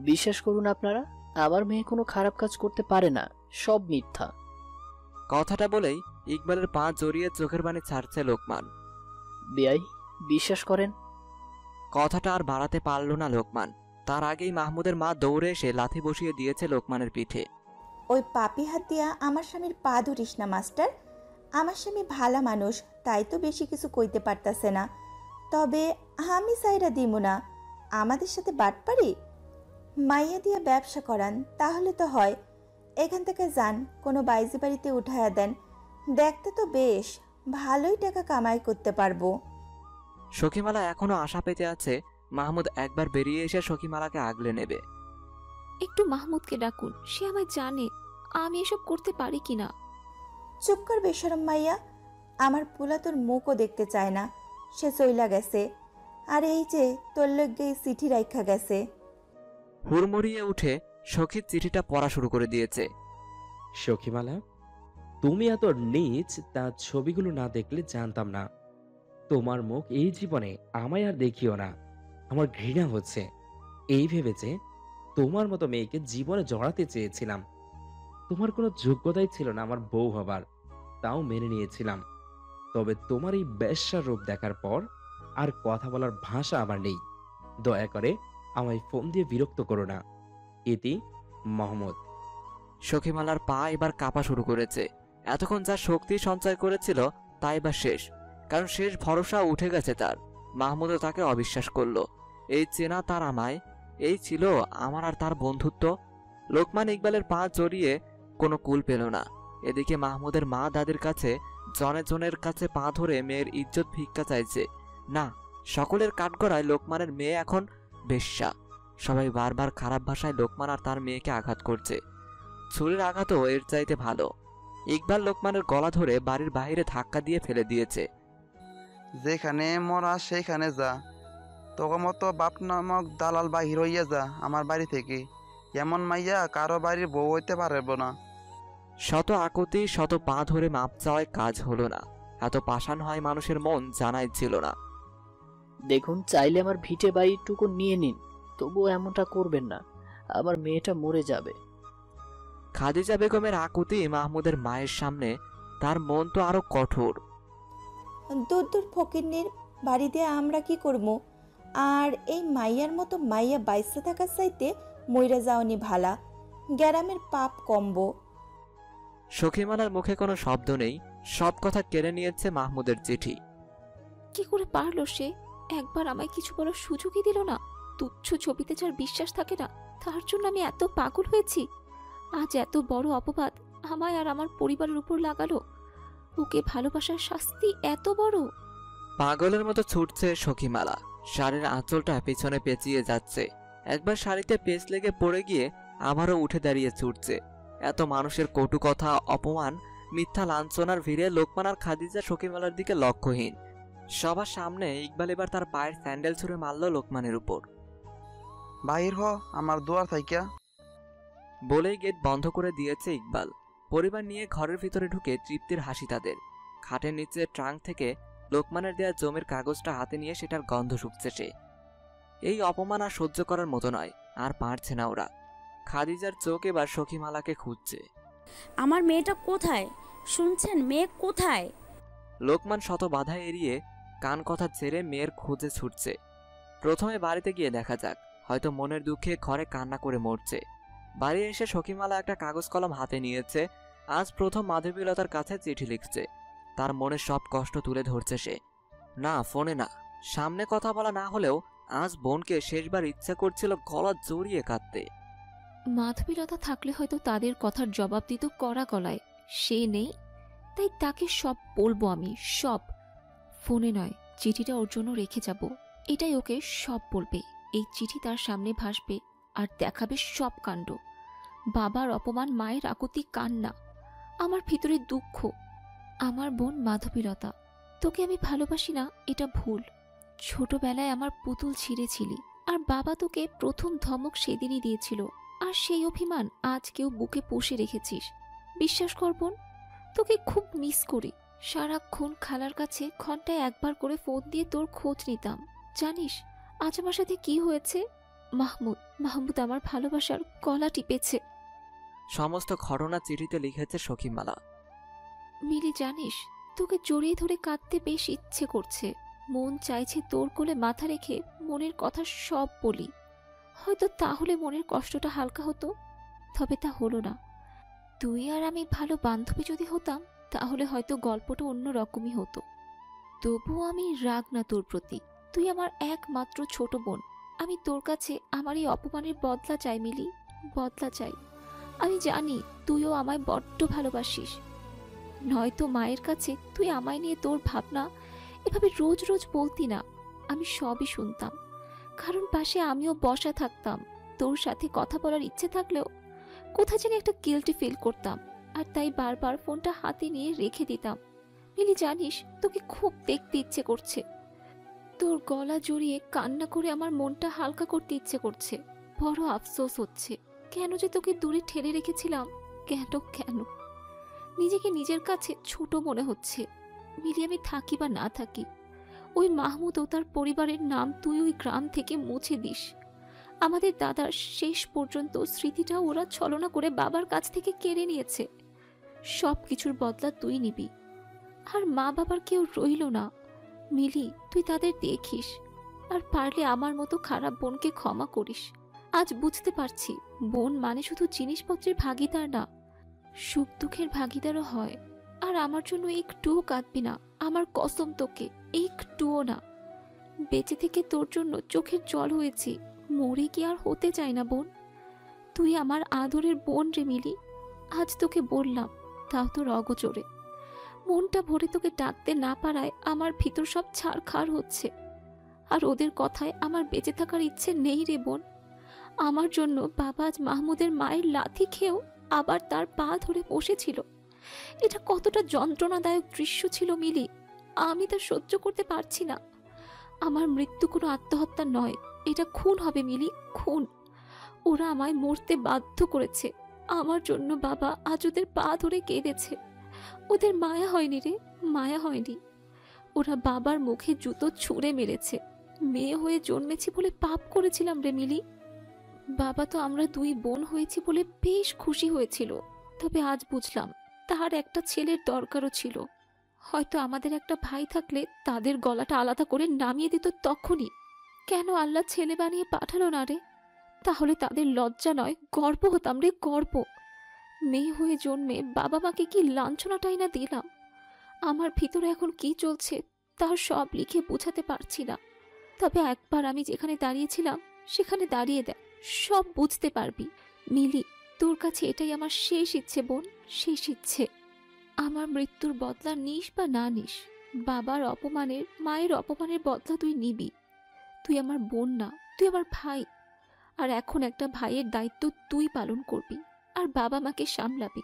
বিশ্বাস করুন আপনারা, আমার মেয়ে কোনো খারাপ কাজ করতে পারে না, সব মিথ্যা। কথাটা বলেই ইকবালের পা জড়িয়ে চোখের পানি ছাড়ছে লোকমান। বেয়াই, বিশ্বাস করেন। কথাটা আর বাড়াতে পারল না লোকমান। তার আগেই মাহমুদের মা দৌড়ে এসে লাথি বসিয়ে দিয়েছে লোকমানের পিঠে। ওই পাপি হাত দিয়া আমার স্বামীর পা ধরিস না মাস্টার। আমার স্বামী ভালা মানুষ, তাই তো বেশি কিছু কইতে পারতাছে না। তবে আমি সাইরা দিমু না, আমাদের সাথে বাটপারি। মাইয়া দিয়া ব্যবসা করান, তাহলে তো হয়। এখান থেকে যান, কোনো বাইজি বাড়িতে উঠায়া দেন, দেখতে তো বেশ ভালোই টাকা কামাই করতে পারবো। সখীমালা এখনো আশা পেতে আছে মাহমুদ একবার বেরিয়ে এসে সখীমালাকে আগলে নেবে। একটু মাহমুদকে ডাকুন, সে আমায় জানে আমি এসব করতে পারি কিনা। চুপ কর বেশরম মাইয়া, আমার পোলা তোর মুখও দেখতে চায় না, সে চইলা গেছে। আর এই যে তোর লগে চিঠি রাইখা গেছে। হুড়মুড়িয়ে উঠে সখী চিঠিটা পড়া শুরু করে দিয়েছে। সখীমালা, তুমি এত নীচ তা ছবিগুলো না দেখলে জানতাম না। তোমার মুখ এই জীবনে আমায় আর দেখিও না, আমার ঘৃণা হচ্ছে। এই ভেবেছে তোমার মতো মেয়েকে জীবনে জড়াতে চেয়েছিলাম। তোমার কোনো যোগ্যতাই ছিল না আমার বউ হবার, তাও মেনে নিয়েছিলাম। তবে তোমার এই বেশ্যার রূপ দেখার পর আর কথা বলার ভাষা আমার নেই। দয়া করে আমায় ফোন দিয়ে বিরক্ত করো না। ইতি মাহমুদ। সখীমালার পা এবার কাঁপা শুরু করেছে। এতক্ষণ যা শক্তি সঞ্চয় করেছিল তা এবার শেষ, কারণ শেষ ভরসা উঠে গেছে তার। মাহমুদও তাকে অবিশ্বাস করলো। এই চেনা তার আমায়, এই ছিল আমার আর তার বন্ধুত্ব। লোকমান ইকবালের পা জড়িয়ে কোনো কুল পেল না। এদিকে মাহমুদের মা দাদির কাছে জনের কাছে পা ধরে মেয়ের ইজ্জত ভিক্ষা চাইছে। না, সকলের কাঠগড়ায় লোকমানের মেয়ে এখন বেশ্যা। সবাই বারবার খারাপ ভাষায় লোকমান আর তার মেয়েকে আঘাত করছে। ছুরির আঘাতও এর চাইতে ভালো। ইকবাল লোকমানের গলা ধরে বাড়ির বাইরে ধাক্কা দিয়ে ফেলে দিয়েছে। যেখানে মরা সেখানে যা, তোকে মতো বাপ নামক দালাল বাহির হইয়া যা আমার বাড়ি থেকে। এমন মাইয়া কারো বাড়ির বউ হইতে পারবো না। শত আকুতি শত পা ধরে মাপ চাওয়ায় কাজ হলো না। এত পাষাণ হয় মানুষের মন জানাই ছিল না। দেখুন, চাইলে আমার ভিটে বাড়িটুকু নিয়ে নিন, তবুও এমনটা করবেন না, আমার মেয়েটা মরে যাবে। খাদিজা বেগমের আকুতি মাহমুদের মায়ের সামনে তার মন তো আরো কঠোর। দূর দূর ফকিরনির বাড়িতে আমরা কি করবো? আর এই মাইয়ার মতো মাইয়া বাইসে থাকার চাইতে মইরা যাওনি ভালা, গ্যারামের পাপ কমবো। সখীমালার মুখে কোনো শব্দ নেই, সব কথা কেড়ে নিয়েছে মাহমুদের চিঠি। কি করে পারলো সে? একবার আমায় কিছু বলার সুযোগই দিল না। তুচ্ছ ছবিতে যার বিশ্বাস থাকে না, তার জন্য আমি এত পাগল হয়েছি। আজ এত বড় অপবাদ আমায় আর আমার পরিবারের উপর লাগালো। ওকে ভালোবাসার শাস্তি এত বড়। পাগলের মতো ছুটছে সখীমালা, শাড়ির আঁচলটা পেছনে পেঁচিয়ে যাচ্ছে। একবার শাড়িতে পেঁচ লেগে পড়ে গিয়ে আবারও উঠে দাঁড়িয়ে ছুটছে। এত মানুষের কটু কথা, অপমান, মিথ্যা লাঞ্ছনার ভিড়ে লোকমান আর খাদিজা সখীমালার দিকে লক্ষ্যহীন। সবার সামনে ইকবাল এবার তার পায়ের স্যান্ডেল ছুঁড়ে মারল লোকমানের উপর। বাহির হ আমার দুয়ার থাইকা। বলেই গেট বন্ধ করে দিয়েছে ইকবাল। পরিবার নিয়ে ঘরের ভিতরে ঢুকে তৃপ্তির হাসি তাদের। খাটের নিচে ট্রাঙ্ক থেকে লোকমানের দেয়া জমির কাগজটা হাতে নিয়ে সেটার গন্ধ শুকছে সে। এই অপমান আর সহ্য করার মতো নয়, আর পারছে না ওরা। খাদিজার চোখ এবার সখীমালাকে খুঁজছে। আমার মেয়েটা কোথায়? শুনছেন, মেয়ে কোথায়? লোকমান শত বাধা এড়িয়ে কান কথা ছেড়ে মেয়ের খোঁজে ছুটছে। প্রথমে বাড়িতে গিয়ে দেখা যাক, হয়তো মনের দুঃখে ঘরে কান্না করে মরছে। বাড়ি এসে সখীমালা একটা কাগজ কলম হাতে নিয়েছে। আজ প্রথম মাধবীলতার কাছে চিঠি লিখছে। তার মনের সব কষ্ট তুলে ধরছে সে। না, ফোনে না, সামনে কথা বলা না হলেও আজ বোনকে শেষবার ইচ্ছা করছিল গলা জড়িয়ে কাঁদতে। মাধবীলতা থাকলে হয়তো তাদের কথার জবাব দিত কড়া গলায়। সে নেই, তাই তাকে সব বলবো আমি, সব। ফোনে নয়, চিঠিটা ওর জন্য রেখে যাব। এটাই ওকে সব বলবে। এই চিঠি তার সামনে ভাসবে আর দেখাবে সব কাণ্ড। বাবার অপমান, মায়ের আকুতি, কান্না, আমার ভিতরে দুঃখ। আমার বোন মাধবীলতা, তোকে আমি ভালোবাসি না এটা ভুল। ছোটবেলায় আমার পুতুল ছিঁড়েছিলি, আর বাবা তোকে প্রথম ধমক সেদিনই দিয়েছিল। আর সেই অভিমান আজ কেউ বুকে পুষে রেখেছিস। বিশ্বাস কর বোন, তোকে খুব মিস করি। সারাক্ষণ খালার কাছে ঘন্টায় একবার করে ফোন দিয়ে তোর খোঁজ নিতাম। জানিস আজ আমার সাথে কি হয়েছে? মাহমুদ আমার ভালোবাসার গলা টিপেছে। সমস্ত ঘটনা চিঠিতে লিখেছে সখীমালা। মিলি, জানিস তোকে জড়িয়ে ধরে কাঁদতে বেশ ইচ্ছে করছে। মন চাইছে তোর কোলে মাথা রেখে মনের কথা সব বলি। হয়তো তাহলে মনের কষ্টটা হালকা হতো, তবে তা হলো না। তুই আর আমি ভালো বান্ধবী যদি হতাম, তাহলে হয়তো গল্পটা অন্য রকমই হতো। তবুও আমি রাগ না তোর প্রতি। তুই আমার একমাত্র ছোট বোন। আমি তোর কাছে আমার এই অপমানের বদলা চাই মিলি, বদলা চাই। আমি জানি তুইও আমায় বড্ড ভালোবাসিস। নয়তো মায়ের কাছে তুই আমায় নিয়ে তোর ভাবনা এভাবে রোজ রোজ বলতি না। আমি সবই শুনতাম, কারণ পাশে আমিও বসা থাকতাম। তোর সাথে কথা বলার ইচ্ছে থাকলেও কোথা যেন একটা গিল্টি ফিল করতাম, আর তাই বারবার ফোনটা হাতে নিয়ে রেখে দিতাম। মিলি, জানিস তোকে খুব দেখতে ইচ্ছে করছে। তোর গলা জড়িয়ে কান্না করে আমার মনটা হালকা করতে ইচ্ছে করছে। বড় আফসোস হচ্ছে, কেন যে তোকে দূরে ঠেলে রেখেছিলাম। কেন নিজেকে নিজের কাছে ছোট মনে হচ্ছে। মিলি, আমি থাকি বা না থাকি, ওই মাহমুদ ও তার পরিবারের নাম তুই ওই গ্রাম থেকে মুছে দিস। আমাদের দাদার শেষ পর্যন্ত স্মৃতিটা ওরা ছলনা করে বাবার কাছ থেকে কেড়ে নিয়েছে। সব কিছুর বদলা তুই নিবি। আর মা বাবার কেউ রইল না। মিলি, তুই তাদের দেখিস, আর পারলে আমার মতো খারাপ বোনকে ক্ষমা করিস। আজ বুঝতে পারছি, বোন মানে শুধু জিনিসপত্রের ভাগিদার না, সুখ দুঃখের ভাগিদারও হয়। আর আমার জন্য একটুও কাঁদবি না, আমার কসম তোকে, একটুও না। বেঁচে থেকে তোর জন্য চোখের জল হয়েছি, মরে কি আর হতে চাই না বোন। তুই আমার আদরের বোন রে মিলি। আজ তোকে বললাম, তাও তোর অগোচরে। মনটা ভরে তোকে ডাকতে না পারায় আমার ভিতর সব ছাড়খাড় হচ্ছে। আর ওদের কথায় আমার বেঁচে থাকার ইচ্ছে নেই রে বোন। আমার জন্য বাবা আজ মাহমুদের মায়ের লাথি খেয়েও আবার তার পা ধরে বসেছিল। এটা কতটা যন্ত্রণাদায়ক দৃশ্য ছিল মিলি, আমি তা সহ্য করতে পারছি না। আমার মৃত্যু কোনো আত্মহত্যা নয়, এটা খুন হবে মিলি, খুন। ওরা আমায় মরতে বাধ্য করেছে। আমার জন্য বাবা আজ ওদের পা ধরে কেঁদেছে। ওদের মায়া হয়নি রে, মায়া হয়নি। ওরা বাবার মুখে জুতো ছুঁড়ে মেরেছে। মেয়ে হয়ে জন্মেছি বলে পাপ করেছিলাম রে মিলি। বাবা তো আমরা দুই বোন হয়েছি বলে বেশ খুশি হয়েছিল, তবে আজ বুঝলাম তার একটা ছেলের দরকারও ছিল। হয়তো আমাদের একটা ভাই থাকলে তাদের গলাটা আলাদা করে নামিয়ে দিত তখনই। কেন আল্লাহ ছেলে বানিয়ে পাঠালো না রে? তাহলে তাদের লজ্জা নয়, গর্ব হতাম রে, গর্ব। মেয়ে হয়ে জন্মে বাবা মাকে কি লাঞ্ছনাটাই না দিলাম। আমার ভিতরে এখন কি চলছে তার সব লিখে বোঝাতে পারছি না, তবে একবার আমি যেখানে দাঁড়িয়েছিলাম সেখানে দাঁড়িয়ে দেখ, সব বুঝতে পারবি। মিলি, তোর কাছে এটাই আমার শেষ ইচ্ছে বোন, শেষ ইচ্ছে। আমার মৃত্যুর বদলা নিস বা না নিস, বাবার অপমানের, মায়ের অপমানের বদলা তুই নিবি। তুই আমার বোন না, তুই আমার ভাই। আর এখন একটা ভাইয়ের দায়িত্ব তুই পালন করবি, আর বাবা মাকে সামলাবি।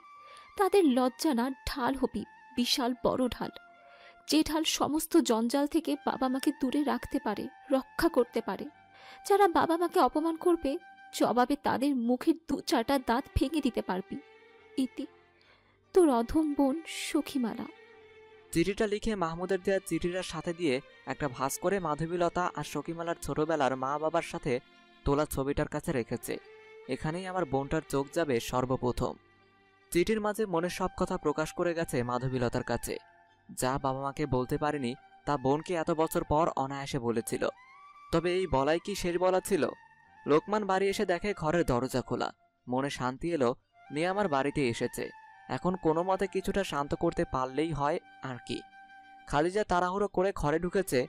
তাদের লজ্জা না, ঢাল হবি, বিশাল বড় ঢাল, যে ঢাল সমস্ত জঞ্জাল থেকে বাবা মাকে দূরে রাখতে পারে, রক্ষা করতে পারে। যারা বাবা মাকে অপমান করবে, জবাবে তাদের মুখের 2-4টা দাঁত ভেঙে দিতে পারবি। ইতি, তোর অধম বোন সখীমালা। চিঠিটা লিখে মাহমুদের দেওয়া চিঠিটার সাথে দিয়ে একটা ভাঁজ করে মাধবীলতা আর সখীমালার ছোটবেলার মা বাবার সাথে তোলা ছবিটার কাছে রেখেছে। এখানেই আমার বোনটার চোখ যাবে সর্বপ্রথম। চিঠির মাঝে মনের সব কথা প্রকাশ করে গেছে মাধবীলতার কাছে। যা বাবা মাকে বলতে পারেনি তা বোনকে এত বছর পর অনায়াসে বলেছিল। তবে এই বলাই কি শেষ বলা ছিল? লোকমান বাড়ি এসে দেখে ঘরের দরজা খোলা। মনে শান্তি এলো, মেয়ে আমার বাড়িতে এসেছে। এখন কোনো মতে কিছুটা শান্ত করতে পারলেই হয় আর কি। খাদিজা তাড়াহুড়ো করে ঘরে ঢুকেছে,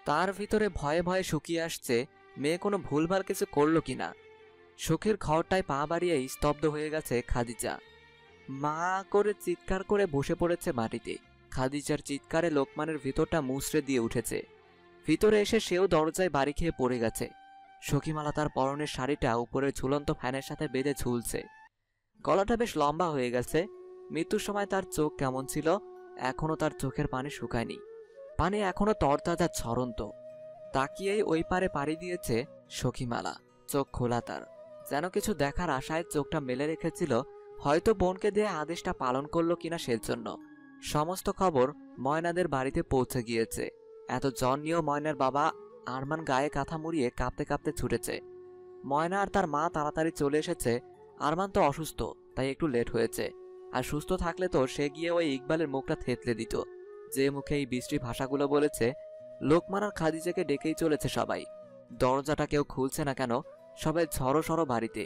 তার ভিতরে ভয়ে ভয়ে শুকিয়ে আসছে মেয়ে কোনো ভুলভাল কিছু করলো কিনা। সুখের ঘরটায় পা বাড়িয়েই স্তব্ধ হয়ে গেছে খাদিজা। মা করে চিৎকার করে বসে পড়েছে মাটিতে। খাদিজার চিৎকারে লোকমানের ভিতরটা মুচড়ে দিয়ে উঠেছে। ভিতরে এসে সেও দরজায় বাড়ি খেয়ে পড়ে গেছে। সখীমালা তার পরনের শাড়িটা উপরের ঝুলন্ত ফ্যানের সাথে বেঁধে ঝুলছে। গলাটা বেশ লম্বা হয়ে গেছে। মৃত্যুর সময় তার চোখ কেমন ছিল, এখনো তার চোখের পানি শুকায়নি। পানি এখনো তরতাজা ঝরন্ত। তাকিয়েই ওই পারে পাড়ি দিয়েছে সখীমালা। চোখ খোলা তার, যেন কিছু দেখার আশায় চোখটা মেলে রেখেছিল। হয়তো বোনকে দিয়ে আদেশটা পালন করলো কিনা সেজন্য। সমস্ত খবর ময়নাদের বাড়িতে পৌঁছে গিয়েছে। এত জন নিয়েও ময়নার বাবা আরমান গায়ে কাঁথা মুড়িয়ে কাঁপতে কাঁপতে ছুটেছে। ময়না আর তার মা তাড়াতাড়ি চলে এসেছে। আরমান তো অসুস্থ, তাই একটু লেট হয়েছে। আর সুস্থ থাকলে তো সে গিয়ে ওই ইকবালের মুখটা থেতলে দিত, যে মুখে এই বৃষ্টি ভাষাগুলো বলেছে। লোকমান আর খাদিজাকে ডেকেই চলেছে সবাই। দরজাটা কেউ খুলছে না কেন, সবাই ঝড়ো সড়ো বাড়িতে।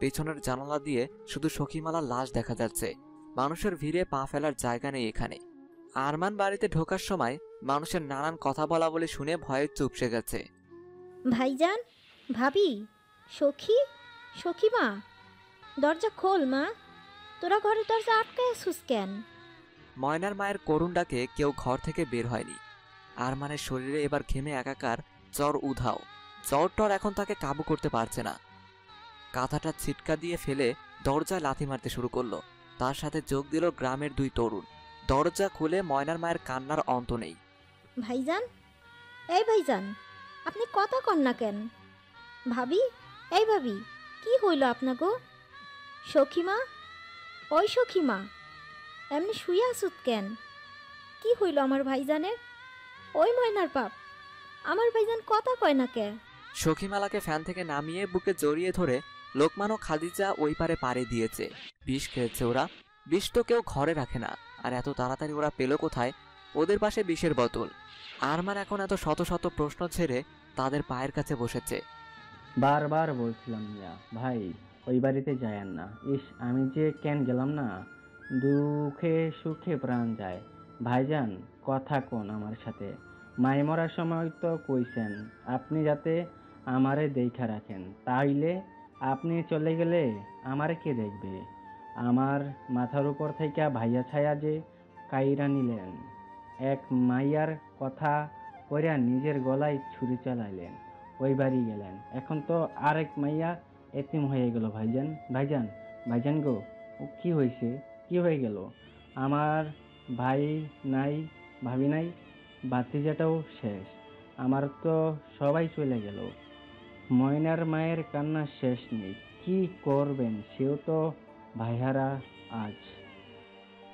পেছনের জানালা দিয়ে শুধু সখীমালার লাশ দেখা যাচ্ছে। মানুষের ভিড়ে পা ফেলার জায়গা নেই এখানে। আরমান বাড়িতে ঢোকার সময় মানুষের নানান কথা বলা বলে শুনে ভয়ে চুপসে গেছে। ভাইজান, ভাবি, সখী, সখীমা, দরজা খোল মা। তোরা ঘরের দরজা আটকায় আসুস কেন? ময়নার মায়ের করুণ ডাকে কেউ ঘর থেকে বের হয়নি। আরমানের শরীরে এবার ঘেমে একাকার, জ্বর উধাও। জ্বর এখন তাকে কাবু করতে পারছে না। কাঁথাটা ছিটকা দিয়ে ফেলে দরজায় লাথি মারতে শুরু করলো। তার সাথে যোগ দিল গ্রামের 2 তরুণ। দরজা খুলে ময়নার মায়ের কান্নার অন্ত নেই। ভাইজান, এই ভাইজান, আপনি কথা কন না কেন? ভাবি, এই ভাবি, কি হইল আপনাকে? সখীমা, ওই সখীমা, এমনি শুয়ে আসুত কেন? কি হইল আমার ভাইজানের? ওই ময়নার পাপ, আমার ভাইজান কথা কয় না কে? সখীমালাকে ফ্যান থেকে নামিয়ে বুকে জড়িয়ে ধরে লোকমান ও খাদিজা ওই পারে পাড়ি দিয়েছে। বিষ খেয়েছে ওরা। বিষ তো কেউ ঘরে রাখে না, আর এত তাড়াতাড়ি ওরা পেল কোথায়? ওদের পাশে বিষের বোতল। আরমান এখন এত শত শত প্রশ্ন ছেড়ে তাদের পায়ের কাছে বসেছে। বারবার বলছিলাম মিয়া ভাই ওই বাড়িতে যায়েন না। ইস, আমি যে কেন গেলাম না। দুঃখে সুখে প্রাণ যায়। ভাইজান কথা কোন আমার সাথে। মাই মরার সময় তো কইছেন আপনি যাতে আমারে দেখা রাখেন, তাইলে আপনি চলে গেলে আমারে কে দেখবে? আমার মাথার উপর থেকে ভাইয়া ছায়া যে কাইরা নিলেন, এক মাইয়ার কথা কইরা নিজের গলায় ছুরি চালাইলেন, ওই বাড়ি গেলেন। এখন তো আরেক মাইয়া এতিম হয়ে গেল। ভাইজান, ভাইজান, ভাইজান গো, ও কি হয়েছে? কি হয়ে গেল? আমার ভাই নাই, ভাবি নাই, ভাতিজাটাও শেষ। আমার তো সবাই চলে গেল। ময়নার মায়ের কান্না শেষ নেই। কি করবেন, সেও তো ভাইহারা আজ।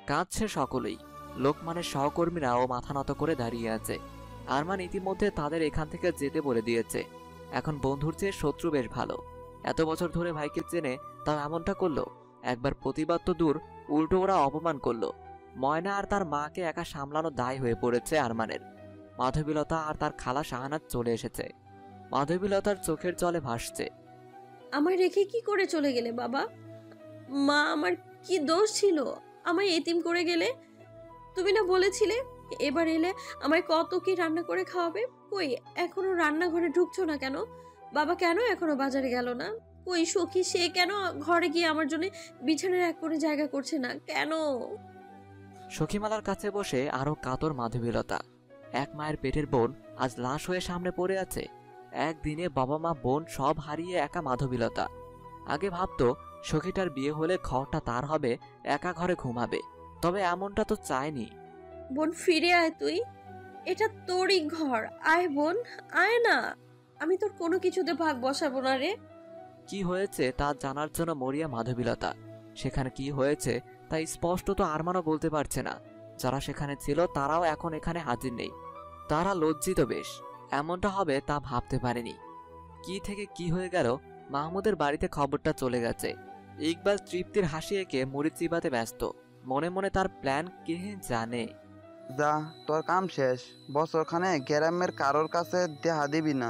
কাঁদছে সকলেই। লোকমানের সহকর্মীরাও মাথা নত করে দাঁড়িয়ে আছে। আরমান ইতিমধ্যে তাদের এখান থেকে যেতে বলে দিয়েছে। এখন বন্ধুর চেয়ে শত্রু বেশ ভালো। এত বছর ধরে ভাইকে চেনে, তার এমনটা করলো। একবার প্রতিবাদ তো দূর, উল্টো ওরা অপমান করলো। ময়না আর তার মাকে একা সামলানো দায় হয়ে পড়েছে আরমানের। মাধবীলতা আর তার খালা শাহানাত চলে এসেছে। মাধবীলতার চোখের জলে ভাসছে। আমায় রেখে কি করে চলে গেলে বাবা? মা, আমার কি দোষ ছিল আমায় এতিম করে গেলে? তুমি না বলেছিলে এবার এলে আমায় কত কি রান্না করে খাওয়াবে? কই এখনো রান্নাঘরে ঢুকছো না কেন? বাবা কেন এখনো বাজারে গেল না? কই সখী, সে কেন ঘরে গিয়ে আমার জন্য বিছানার এক কোণে জায়গা করছে না কেন? সখীমালার কাছে বসে আরো কাতর মাধবীলতা। এক মায়ের পেটের বোন আজ লাশ হয়ে সামনে পড়ে আছে। একদিনে বাবা মা বোন সব হারিয়ে একা মাধবীলতা। আগে ভাবতো সখীটার বিয়ে হলে ঘরটা তার হবে, একা ঘরে ঘুমাবে। তবে এমনটা তো চায়নি। বোন ফিরে আয়, তুই এটা তোরই ঘর। আয় বোন, আয় না। আমি তোর কোনো কিছুতে ভাগ বসাবো না রে। কি হয়েছে তা জানার জন্য মরিয়া মাধবীলতা। সেখানে কি হয়েছে তা স্পষ্ট তো আরমানও বলতে পারছে না। যারা সেখানে ছিল তারাও এখন এখানে হাজির নেই। তারা লজ্জিত বেশ। এমনটা হবে তা ভাবতে পারেনি। কি থেকে কি হয়ে গেল, মাহমুদের বাড়িতে খবরটা চলে গেছে। ইকবাল তৃপ্তির হাসি এঁকে মুড়ি চিবাতে ব্যস্ত। মনে মনে তার প্ল্যান কে জানে। যা, তোর কাম শেষ। বছরখানে গ্রামের কারোর কাছে দেহা দিবি না।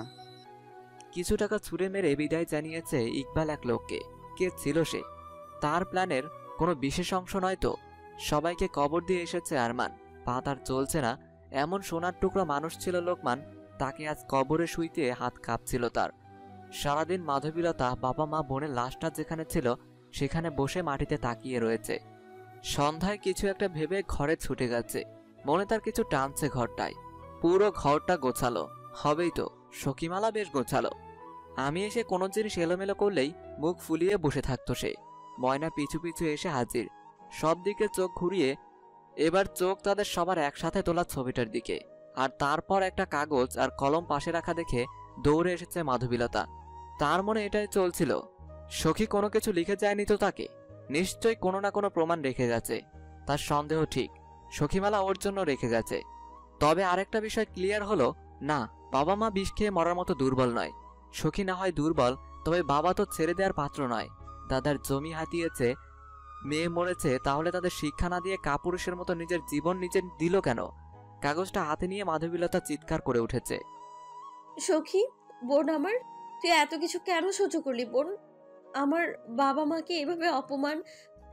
কিছু টাকা ছুঁড়ে মেরে বিদায় জানিয়েছে ইকবাল এক লোককে। কে ছিল সে? তার প্ল্যানের কোনো বিশেষ অংশ নয় তো। সবাইকে কবর দিয়ে এসেছে আরমান। পা তার চলছে না, এমন সোনার টুকরো মানুষ ছিল লোকমান। তাকে আজ কবরে শুইতে হাত কাঁপছিল তার। সারাদিন মাধবীলতা বাবা মা বোনের লাশটা যেখানে ছিল সেখানে বসে মাটিতে তাকিয়ে রয়েছে। সন্ধ্যায় কিছু একটা ভেবে ঘরে ছুটে গেছে। মনে তার কিছু টানছে ঘরটায়। পুরো ঘরটা গোছালো। হবেই তো, সখীমালা বেশ গোছালো। আমি এসে কোনো জিনিস এলোমেলো করলেই মুখ ফুলিয়ে বসে থাকতো সে। ময়না পিছু পিছু এসে হাজির। সব দিকে চোখ ঘুরিয়ে এবার চোখ তাদের সবার একসাথে তোলা ছবিটার দিকে। আর তারপর একটা কাগজ আর কলম পাশে রাখা দেখে দৌড়ে এসেছে মাধবীলতা। তার মনে এটাই চলছিল, সখী কোনো কিছু লিখে যায়নি তো তাকে। নিশ্চয়ই কোনো না কোনো প্রমাণ রেখে গেছে। তার সন্দেহ ঠিক, সখীমালা ওর জন্য রেখে গেছে। তবে আরেকটা বিষয় ক্লিয়ার হলো, না, বাবা মা বিষ খেয়ে মরার মতো দুর্বল নয়। সখী না হয় দুর্বল, তবে বাবা তো ছেড়ে দেওয়ার পাত্র নয়। দাদার জমি হাতিয়েছে, মেয়ে মরেছে, তাহলে তাদের শিক্ষা না দিয়ে কাপুরুষের মতো নিজের জীবন নিজে দিল কেন? কাগজটা হাতে নিয়ে মাধবীলতা চিৎকার করে উঠেছে। সখী, বোন আমার, তুই এত কিছু কেন সহ্য করলি বোন? আমার বাবা মাকে এভাবে অপমান।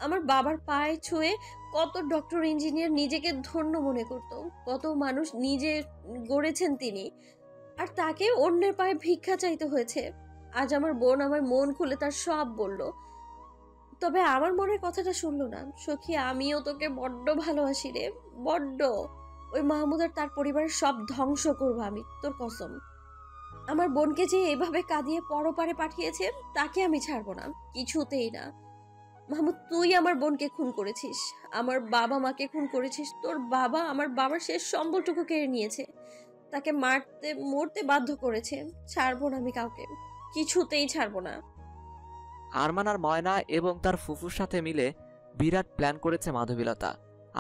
আমার বাবার পায়ে ছুঁয়ে কত ডক্টর ইঞ্জিনিয়ার নিজেকে ধন্য মনে করত, কত মানুষ নিজে গড়েছেন তিনি, আর তাকে অন্যের পায়ে ভিক্ষা চাইতে হয়েছে। আজ আমার বোন আমার মন খুলে তার সব বলল, তবে আমার মনের কথাটা শুনলো না। সখী, আমিও তোকে বড্ড ভালোবাসি রে, বড্ড। ওই মাহমুদ আর তার পরিবারের সব ধ্বংস করবো আমি, তোর কসম। আমার বোনকে যে এভাবে কাঁদিয়ে পরপারে পাঠিয়েছে তাকে আমি ছাড়বো না, কিছুতেই না। মাহমুদ, তুই আমার বোনকে খুন করেছিস, আমার বাবা মাকে খুন করেছিস। তোর বাবা আমার বাবার শেষ সম্বলটুকু কেড়ে নিয়েছে, তাকে মরতে বাধ্য করেছে। ছাড়বো না আমি কাউকে, কিছুতেই ছাড়বো না। আরমান আর ময়না এবং তার ফুফুর সাথে মিলে বিরাট প্ল্যান করেছে মাধবীলতা।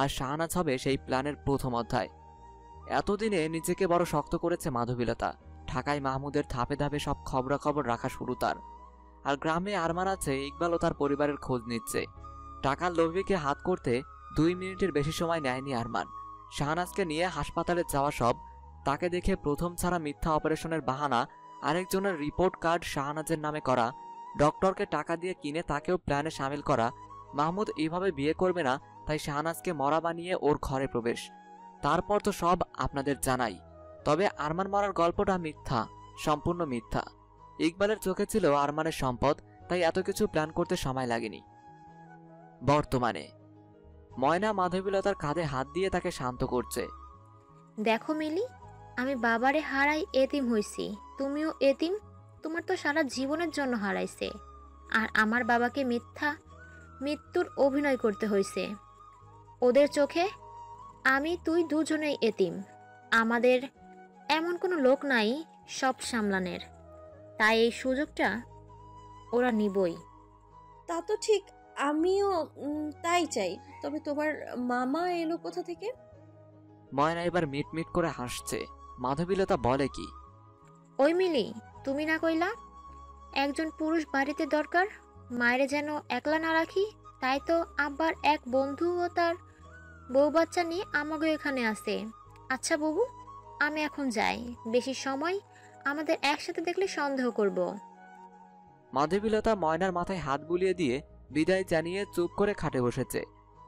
আর শাহানাজ হবে সেই প্ল্যানের প্রথম অধ্যায়। এতদিনে নিজেকে বড় শক্ত করেছে মাধবীলতা। ঢাকায় মাহমুদের ধাপে ধাপে সব খবরাখবর রাখা শুরু তার। আর গ্রামে আরমান আছে, ইকবালও তার পরিবারের খোঁজ নিচ্ছে। টাকার লোভীকে হাত করতে 2 মিনিটের বেশি সময় নেয়নি আরমান। শাহানাজকে নিয়ে হাসপাতালে যাওয়া সব, তাকে দেখে প্রথম ছাড়া মিথ্যা অপারেশনের বাহানা, আরেকজনের রিপোর্ট কার্ড শাহানাজের নামে করা, ডক্টরকে টাকা দিয়ে কিনে তাকেও প্ল্যানে সামিল করা। মাহমুদ এইভাবে বিয়ে করবে না, তাই শাহানাজকে মরা বানিয়ে ওর ঘরে প্রবেশ। তারপর তো সব আপনাদের জানাই। তবে আরমান মরার গল্পটা মিথ্যা, সম্পূর্ণ মিথ্যা। ইকবালের চোখে ছিল আরমানের সম্পদ, তাই এত কিছু প্ল্যান করতে সময় লাগেনি। বর্তমানে ময়না মাধবীলতার কাঁধে হাত দিয়ে তাকে শান্ত করছে। দেখো মিলি, আমি বাবারে হারাই এতিম হইছি, তুমিও এতিম। তোমার তো সারা জীবনের জন্য হারাইছে, আর আমার বাবাকে মৃত্যুর অভিনয় করতে হয়েছে। ওদের চোখে আমি তুই দুজনেই এতিম। আমাদের এমন কোনো লোক নাই সব সামলানের, তাই এই সুযোগটা ওরা নিবই। তা তো ঠিক, আমিও তাই চাই। তবে তোমার মামা এলো কোথা থেকে? ময়না এবার মিট মিট করে হাসছে। মাধবীলতা বলে কি, ওই মিলি, তুমি না কইলা একজন পুরুষ বাড়িতে দরকার, মায়েরে যেন একলা না রাখি, তাই তো আব্বার এক বন্ধু ও তার বউ বাচ্চা নিয়ে আমাকে এখানে আসে। আচ্ছা বাবু, আমি এখন যাই, বেশি সময় আমাদের একসাথে দেখলে সন্দেহ করব। মাধবীলতা ময়নার মাথায় হাত বুলিয়ে দিয়ে বিদায় জানিয়ে চুপ করে খাটে বসেছে।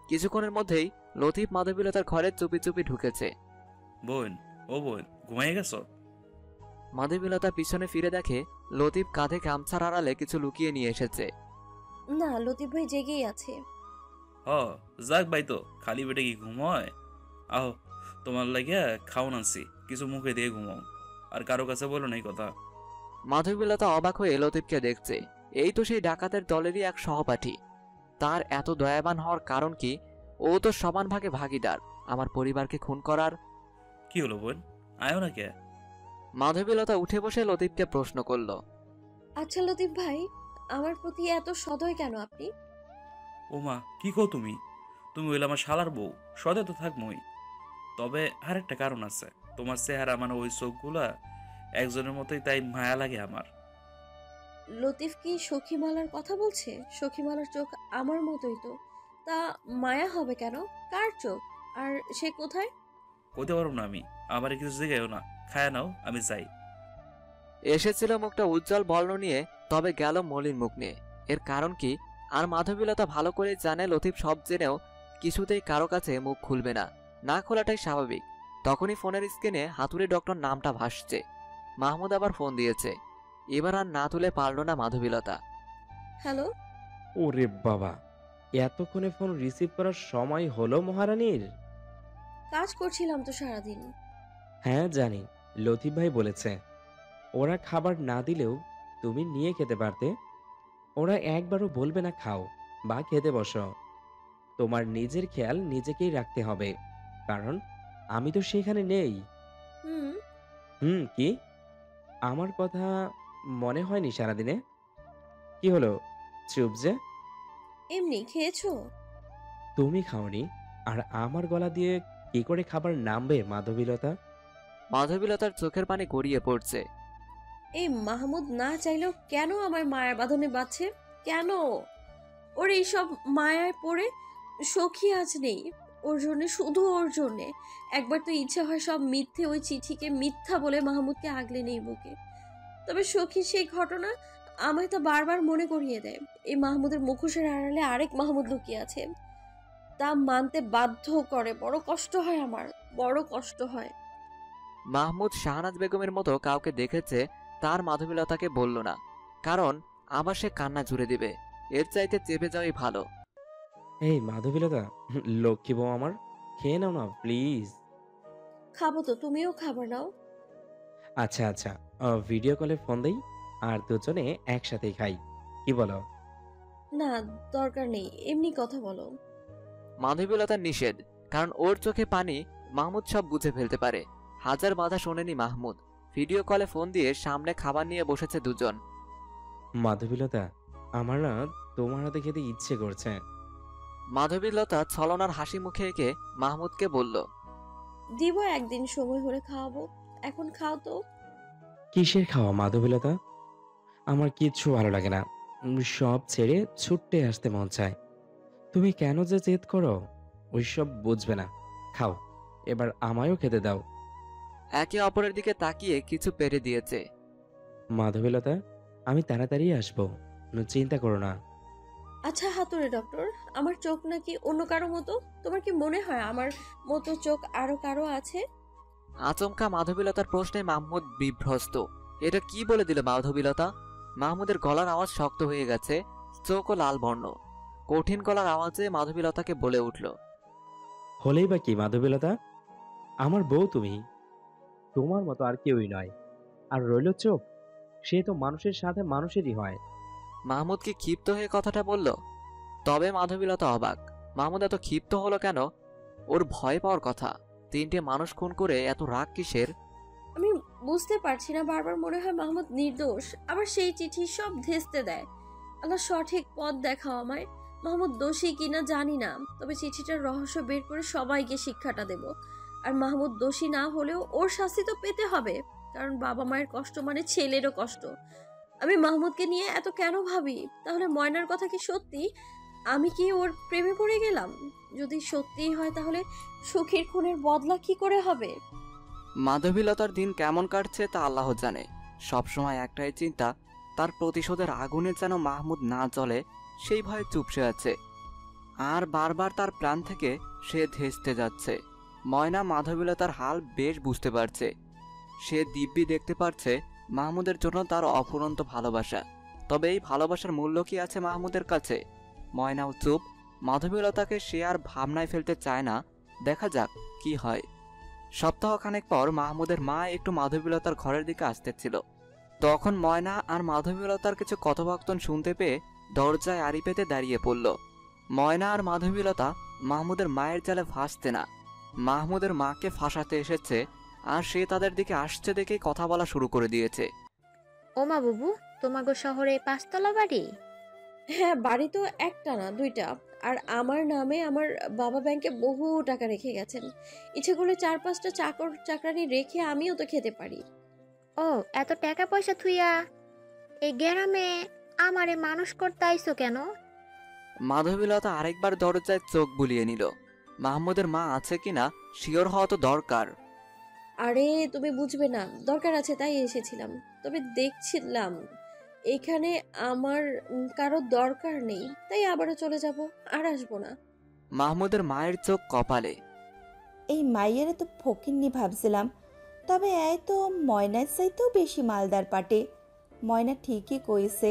কিছুক্ষণের মধ্যেই লতিফ মাধবীলতার ঘরে চুপি চুপি ঢুকেছে। বোন, ও বোন, ঘুমাইয়ে গেছো? মাধবীলতা পিছনে ফিরে দেখে লতিফ কাঁধে গামছার আড়ালে কিছু লুকিয়ে নিয়ে এসেছে। না, লতিফ ভাই জেগেই আছে। যাক ভাই, তো খালি পেটে কি ঘুম হয়? আহো, তোমার লাগিয়া খাওন আনছি, কিছু মুখে দিয়ে ঘুমাও, আর কারো কাছে বলো না এই কথা। মাধবীলতা অবাক হয়ে লতিফকে দেখছে। এই তো সেই ডাকাতের দলেরই এক সহপাঠী। তার এত দয়াবান হওয়ার কারণ কি? ও তো সমান ভাগে ভাগিদার আমার পরিবারকে খুন করার। কি হলো বোন, আয়ো না কে? মাধবীলতা উঠে বসে লতিফকে প্রশ্ন করল। আচ্ছা লতিফ ভাই, আমার প্রতি এত সদয় কেন আপনি? ও মা, কি কও তুমি? তুমি হইলে আমার শালার বউ, সদে তো থাকবই। তবে আর একটা কারণ আছে, তোমার চেহারা মানে ওই চোখগুলা একজনের মতোই, তাই মায়া লাগে আমার। লতিফ কি সখীমালার কথা বলছে? সখীমালার চোখ আমার মতোই তো, তা মায়া হবে কেন? কার চোখ? আর সে কোথায়? কইতে পারবো না আমি, আমার কিছু জিগাইও না, খায় নাও, আমি যাই। এসেছিল মুখটা উজ্জ্বল বর্ণ নিয়ে, তবে গেল মলিন মুখ নিয়ে। এর কারণ কি? আর মাধবীলতা ভালো করে জানে লতিফ সব জেনেও কিছুতেই কারো কাছে মুখ খুলবে না, না খোলাটাই স্বাভাবিক। তখনই ফোনের স্ক্রিনে হাতুড়ে ডক্টর নামটা ভাসছে। মাহমুদ আবার ফোন দিয়েছে। এবার আর না তুলে পারল না মাধবীলতা। হ্যালো। ওরে বাবা, এতক্ষণে ফোন রিসিভ করার সময় হলো মহারানীর? কাজ করছিলাম তো সারাদিন। হ্যাঁ জানি, লতিফ ভাই বলেছে ওরা খাবার না দিলেও তুমি নিয়ে খেতে পারতে। ওরা একবারও বলবে না খাও বা খেতে বসো। তোমার নিজের খেয়াল নিজেকেই রাখতে হবে, কারণ আমি তো সেখানে নেই। কি? আমার কথা মনে হয়নি সারাদিনে? কি হলো, চুপ যে? এমনি খেয়েছো? তুমি খাওনি, আর আমার গলা দিয়ে কি করে খাবার নামবে মাধবীলতা? মাধবীলতার চোখের পানি গড়িয়ে পড়ছে। এই মাহমুদ না চাইলেও কেন আমার মায়ের বাঁধনে বাঁধছে? কেন? ওর এইসব মায়ায় পড়ে সখী আজ নেই। ওর জন্যে, শুধু ওর জন্যে। একবার তো ইচ্ছে হয় সব মিথ্যে ওই চিঠিকে মিথ্যা বলে মাহমুদকে আগলে নেই বুকে। তবে সখীর সেই ঘটনা আমায় তো বারবার মনে করিয়ে দেয় এই মাহমুদের মুখোশের আড়ালে আরেক মাহমুদ লুকিয়ে আছে। তা মানতে বাধ্য করে। বড় কষ্ট হয় আমার, বড় কষ্ট হয়। মাহমুদ শাহনাজ বেগমের মতো কাউকে দেখেছে, তার মাধবীলতাকে বলল না, কারণ আবার সে কান্না জুড়ে দিবে। এর চাইতে চেপে যাওয়াই ভালো। এই মাধবীলতা, লক্ষ্মী বউ আমার, খেয়ে নাও না প্লিজ। খাবো তো, তুমিও খাবার নাও। আচ্ছা আচ্ছা, ভিডিও কলে ফোন দেই আর দুজনে একসাথেই খাই, কি বলো? না, দরকার নেই, এমনি কথা বলো। মাধবীলতার নিষেধ, কারণ ওর চোখে পানি। মাহমুদ সব বুঝে ফেলতে পারে। হাজার বাধা শোনেনি মাহমুদ। ভিডিও কলে ফোন দিয়ে সামনে খাবার নিয়ে বসেছে দুজন। মাধবীলতা, আমার না তোমার হাতে খেতে ইচ্ছে করছে। মাধবীলতা ছলনার হাসি মুখে এঁকে মাহমুদকে বলল, দিব একদিন সময় হলে খাওয়াবো, এখন খাও তো। কিসের খাওয়া মাধবীলতা? আমার কিচ্ছু ভালো লাগে না, সব ছেড়ে ছুটতে আসতে মন চায়। তুমি কেন যে জেদ করো, ওইসব বুঝবে না। খাও, এবার আমায়ও খেতে দাও। একে অপরের দিকে তাকিয়ে কিছু পেরে দিয়েছে। মাধবীলতা, আমি তাড়াতাড়ি আসবো, চিন্তা করো না। আচ্ছা হাতুড়ে ডক্টর, আমার চোখ নাকি অন্য কারো মতো? তোমার কি মনে হয় আমার মতো চোখ আরো কারো আছে? আচমকা মাধবীলতার প্রশ্নে মাহমুদ বিভ্রস্ত। এটা কি বলে দিল মাধবীলতা? মাহমুদের গলার আওয়াজ শক্ত হয়ে গেছে, চোখও লাল বর্ণ। কঠিন গলার আওয়াজে মাধবীলতাকে বলে উঠল, হলেই বা কি মাধবীলতা, আমার বউ তুমি, তোমার মতো আর কেউই নয়। আর রইল চোখ, সে তো মানুষের সাথে মানুষেরই হয়। মাহমুদ কি ক্ষিপ্ত হয়ে কথাটা বলল? তবে মাধবীলতা অবাক, মাহমুদ এত ক্ষিপ্ত হলো কেন? ওর ভয় পাওয়ার কথা। তিনটে মানুষ খুন করে এত রাগ কিসের? আমি বুঝতে পারছি না, বারবার মনে হয় মাহমুদ নির্দোষ, আবার সেই চিঠি সব ধেস্তে দেয়। আল্লাহ সঠিক পথ দেখাও আমায়। মাহমুদ দোষী কিনা জানি না, তবে চিঠিটার রহস্য বের করে সবাইকে শিক্ষাটা দেব। আর মাহমুদ দোষী না হলেও ওর শাস্তি তো পেতে হবে, কারণ বাবা মায়ের কষ্ট মানে ছেলেরও কষ্ট। আমি মাহমুদকে নিয়ে এত কেন ভাবি? তাহলে ময়নার কথা কি সত্যি? আমি কি ওর প্রেমে পড়ে গেলাম? যদি সত্যিই হয় তাহলে সুখীর খুনের বদলা কি করে হবে? মাধবীলতার দিন কেমন কাটছে তা আল্লাহ জানে। সবসময় একটাই চিন্তা, তার প্রতিশোধের আগুনে যেন মাহমুদ না জ্বলে, সেই ভয়ে চুপসে আছে। আর বারবার তার প্রাণ থেকে সে ধেস্তে যাচ্ছে। ময়না মাধবীলতার হাল বেশ বুঝতে পারছে। সে দিব্যি দেখতে পারছে মাহমুদের জন্য তার অফুরন্ত ভালোবাসা। তবে এই ভালোবাসার মূল্য কি আছে মাহমুদের কাছে? ময়নাও চুপ। মাধবীলতাকে সে আর ভাবনায় ফেলতে চায় না। দেখা যাক কি হয়। সপ্তাহখানেক পর মাহমুদের মা একটু মাধবীলতার ঘরের দিকে আসতেছিল। তখন ময়না আর মাধবীলতার কিছু কথোপকথন শুনতে পেয়ে দরজায় আড়ি পেতে দাঁড়িয়ে পড়ল। ময়না আর মাধবীলতা মাহমুদের মায়ের জালে ফাঁসতে না, মাহমুদের মাকে ফাঁসাতে এসেছে। আর সে তাদের দিকে আসছে দেখেই কথা বলা শুরু করে দিয়েছে। ওমা বুবু, তোমাগো শহরে 5তলা বাড়ি? হ্যাঁ, বাড়ি তো একটা না, 2টা। আর আমার নামে আমার বাবা ব্যাংকে বহু টাকা রেখে গেছেন। ইচ্ছে করলে 4-5টা চাকর চাকরানি রেখে আমিও তো খেতে পারি। ও, এত টাকা পয়সা থুইয়া এই গ্রামে আমারে মানুষ করতে আইছো কেন? মাধবীলতা আরেকবার দরজায় চোখ বুলিয়ে নিল। মাহমুদের মা আছে কিনা শিওর হওয়া তো দরকার। আরে তুমি বুঝবে না, দরকার আছে তাই এসেছিলাম। তবে দেখছিলাম এখানে আমার কারো দরকার নেই, তাই আবারও চলে যাব, আর আসবো না। মাহমুদের মায়ের চোখ কপালে। এই মাইয়ের তো ফকিন্নি ভাবছিলাম, তবে এই তো ময়নার চাইতেও বেশি মালদার পাটে। ময়না ঠিকই কইছে,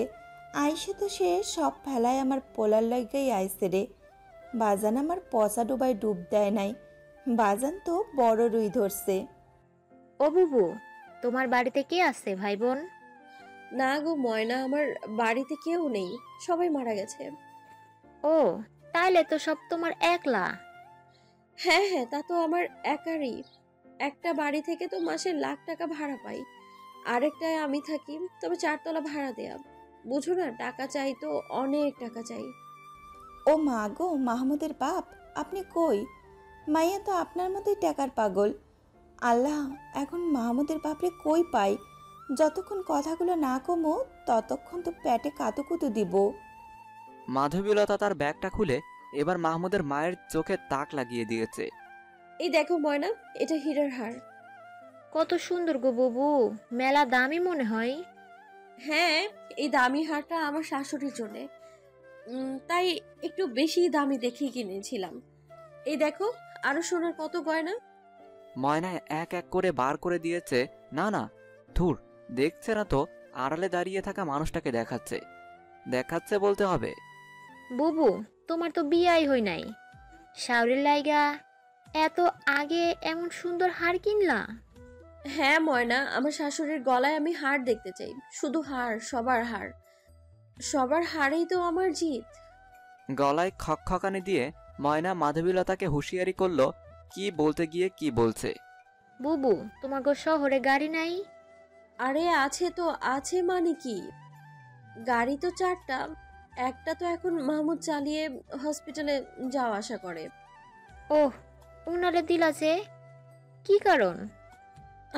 আইসে তো সে সব ফেলায় আমার পোলার লইগাই আইসে রে। বাজান আমার পচা ডোবায় ডুব দেয় নাই, বাজান তো বড় রুই ধরছে। ও বুবু, তোমার বাড়িতে কে আছে ভাই বোন? না গো ময়না, আমার বাড়িতে কেউ নেই, সবাই মারা গেছে। ও, তাইলে তো সব তোমার একলা। হ্যাঁ হ্যাঁ, তা তো আমার একারই। একটা বাড়ি থেকে তো মাসে লাখ টাকা ভাড়া পাই, আরেকটায় আমি থাকি, তবে 4তলা ভাড়া দেয়া। বুঝো না, টাকা চাই তো, অনেক টাকা চাই। ও মা গো, মাহমুদের বাপ আপনি কই? মাইয়া তো আপনার মতোই টাকার পাগল। আল্লাহ, এখন মাহমুদের বাপরে কই পাই? যতক্ষণ কথাগুলো না কমো ততক্ষণ তো পেটে কাতুকুতু দিব। মাধবীলতা তার ব্যাগটা খুলে এবার মাহমুদের মায়ের চোখে তাক লাগিয়ে দিয়েছে। এই দেখো ময়না, এটা হীরার হার। কত সুন্দর গো বুবু, মেলা দামি মনে হয়। হ্যাঁ, এই দামি হারটা আমার শাশুড়ির জন্যে, তাই একটু বেশি দামি দেখেই কিনেছিলাম। এই দেখো, আরো সোনার কত গয়না। ময়না এক এক করে বার করে দিয়েছে। না না, ধুর, দেখছে না তো আড়ালে দাঁড়িয়ে থাকা মানুষটাকে দেখাচ্ছে। দেখাচ্ছে বলতে হবে। বুবু, তোমার তো বিয়াই হই নাই, শাওরির লাইগা এত আগে এমন সুন্দর হার কিনলা? হ্যাঁ ময়না, আমার শাশুড়ির গলায় আমি হার দেখতে চাই, শুধু হার, সবার হার। সবার হারেই তো আমার জিত। গলায় খকখকানি দিয়ে ময়না মাধবীলতাকে হুঁশিয়ারি করলো কি বলতে গিয়ে কি বলছে। বুবু, তোমার গো শহরে গাড়ি নাই? আরে আছে তো, আছে মানে কি, গাড়ি তো 4টা। একটা তো এখন মাহমুদ চালিয়ে হসপিটালে যাওয়া আসা করে। ওহ, উনারে দিলা যে, কি কারণ?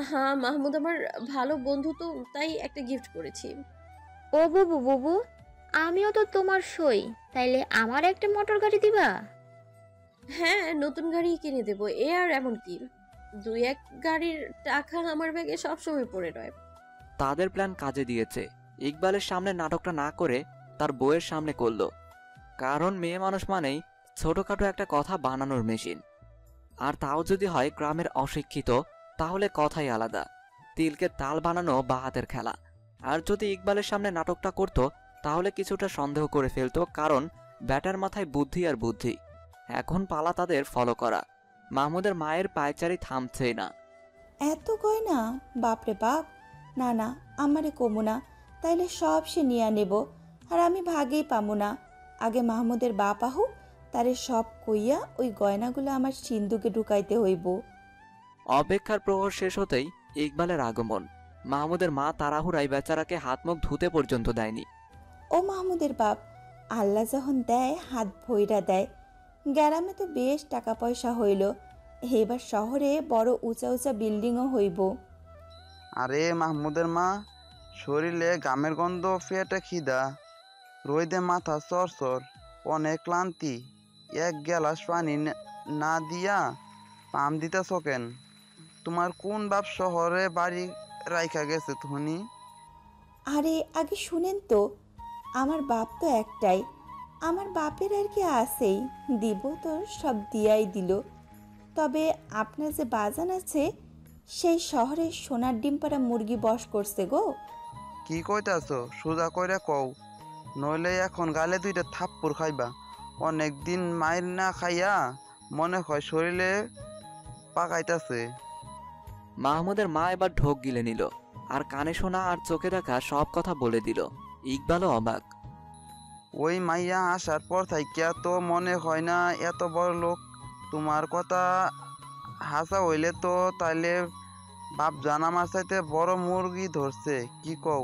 হ্যাঁ, মাহমুদ আমার ভালো বন্ধু তো, তাই একটা গিফট করেছি। ও বুবু, বুবু আমিও তো তোমার সই, তাইলে আমার একটা মোটর গাড়ি দিবা? হ্যাঁ, নতুন গাড়ি কিনে দেবো, এ আর এমন কি। 2-1 গাড়ির টাকা আমার ব্যাগে সবসময় পড়ে রয়। তাদের প্ল্যান কাজে দিয়েছে। ইকবালের সামনে নাটকটা না করে তার বউয়ের সামনে করলো। কারণ মেয়ে মানুষ মানেই ছোটখাটো একটা কথা বানানোর মেশিন। আর তাও যদি হয় গ্রামের অশিক্ষিত, তাহলে কথাই আলাদা, তিলকে তাল বানানো বা হাতের খেলা। আর যদি ইকবালের সামনে নাটকটা করতো তাহলে কিছুটা সন্দেহ করে ফেলতো, কারণ ব্যাটার মাথায় বুদ্ধি আর বুদ্ধি। এখন পালা তাদের ফলো করা। মাহমুদের মায়ের পায়চারি থামছেই না। এত গয়না, বাপরে বাপ। না না, আমারে কমু না, তাইলে সব সে নিয়ে নেব, আর আমি ভাগেই পামু না। আগে মাহমুদের বাপ আহু, তারে সব কইয়া ওই গয়নাগুলো আমার সিন্ধুকে ঢুকাইতে হইব। অপেক্ষার প্রহর শেষ হতেই ইকবালের আগমন। মাহমুদের মা তাড়াহুড়ায় বেচারাকে হাত মুখ ধুতে পর্যন্ত দেয়নি। ও মাহমুদের বাপ, আল্লাহ যখন দেয় হাত ভইরা দেয়। গ্রামে তো বেশ টাকা পয়সা হইল, এবার শহরে বড় উঁচা উঁচা বিল্ডিংও হইব। আরে মাহমুদের মা, শরীরে গামের গন্ধ, পেটে খিদা, রোদে মাথা চরচর, অনেক ক্লান্তি, এক গ্লাস পানি না দিয়া পাম দিতেছ কেন? তোমার কোন বাপ শহরে বাড়ি রাইখা গেছে ধনী? আরে আগে শুনেন তো, আমার বাপ তো একটাই, আমার বাপের আর কি আছেই, দিব তো সব দিয়াই দিল। তবে আপনার যে বাজান আছে, সেই শহরে সোনার ডিম পাড়া মুরগি বস করছে গো। কি কইতাছ? সোজা কইরা কও, নইলে এখন গালে দুইটা থাপ্পড় খাইবা। অনেক দিন মাইর না খাইয়া মনে হয় শরীরে পাকাইতাছে। মাহমুদের মা এবার ঢোক গিলে নিল, আর কানে শোনা আর চোখে দেখা সব কথা বলে দিল। ইকবালও অবাক। ওই মাইয়া আসার পর থাইকা তো মনে হয় না এত বড় লোক। তোমার কথা হাসা হইলে তো তাইলে বাপ জান আমার চাইতে বড় মুরগি ধরছে, কি কও?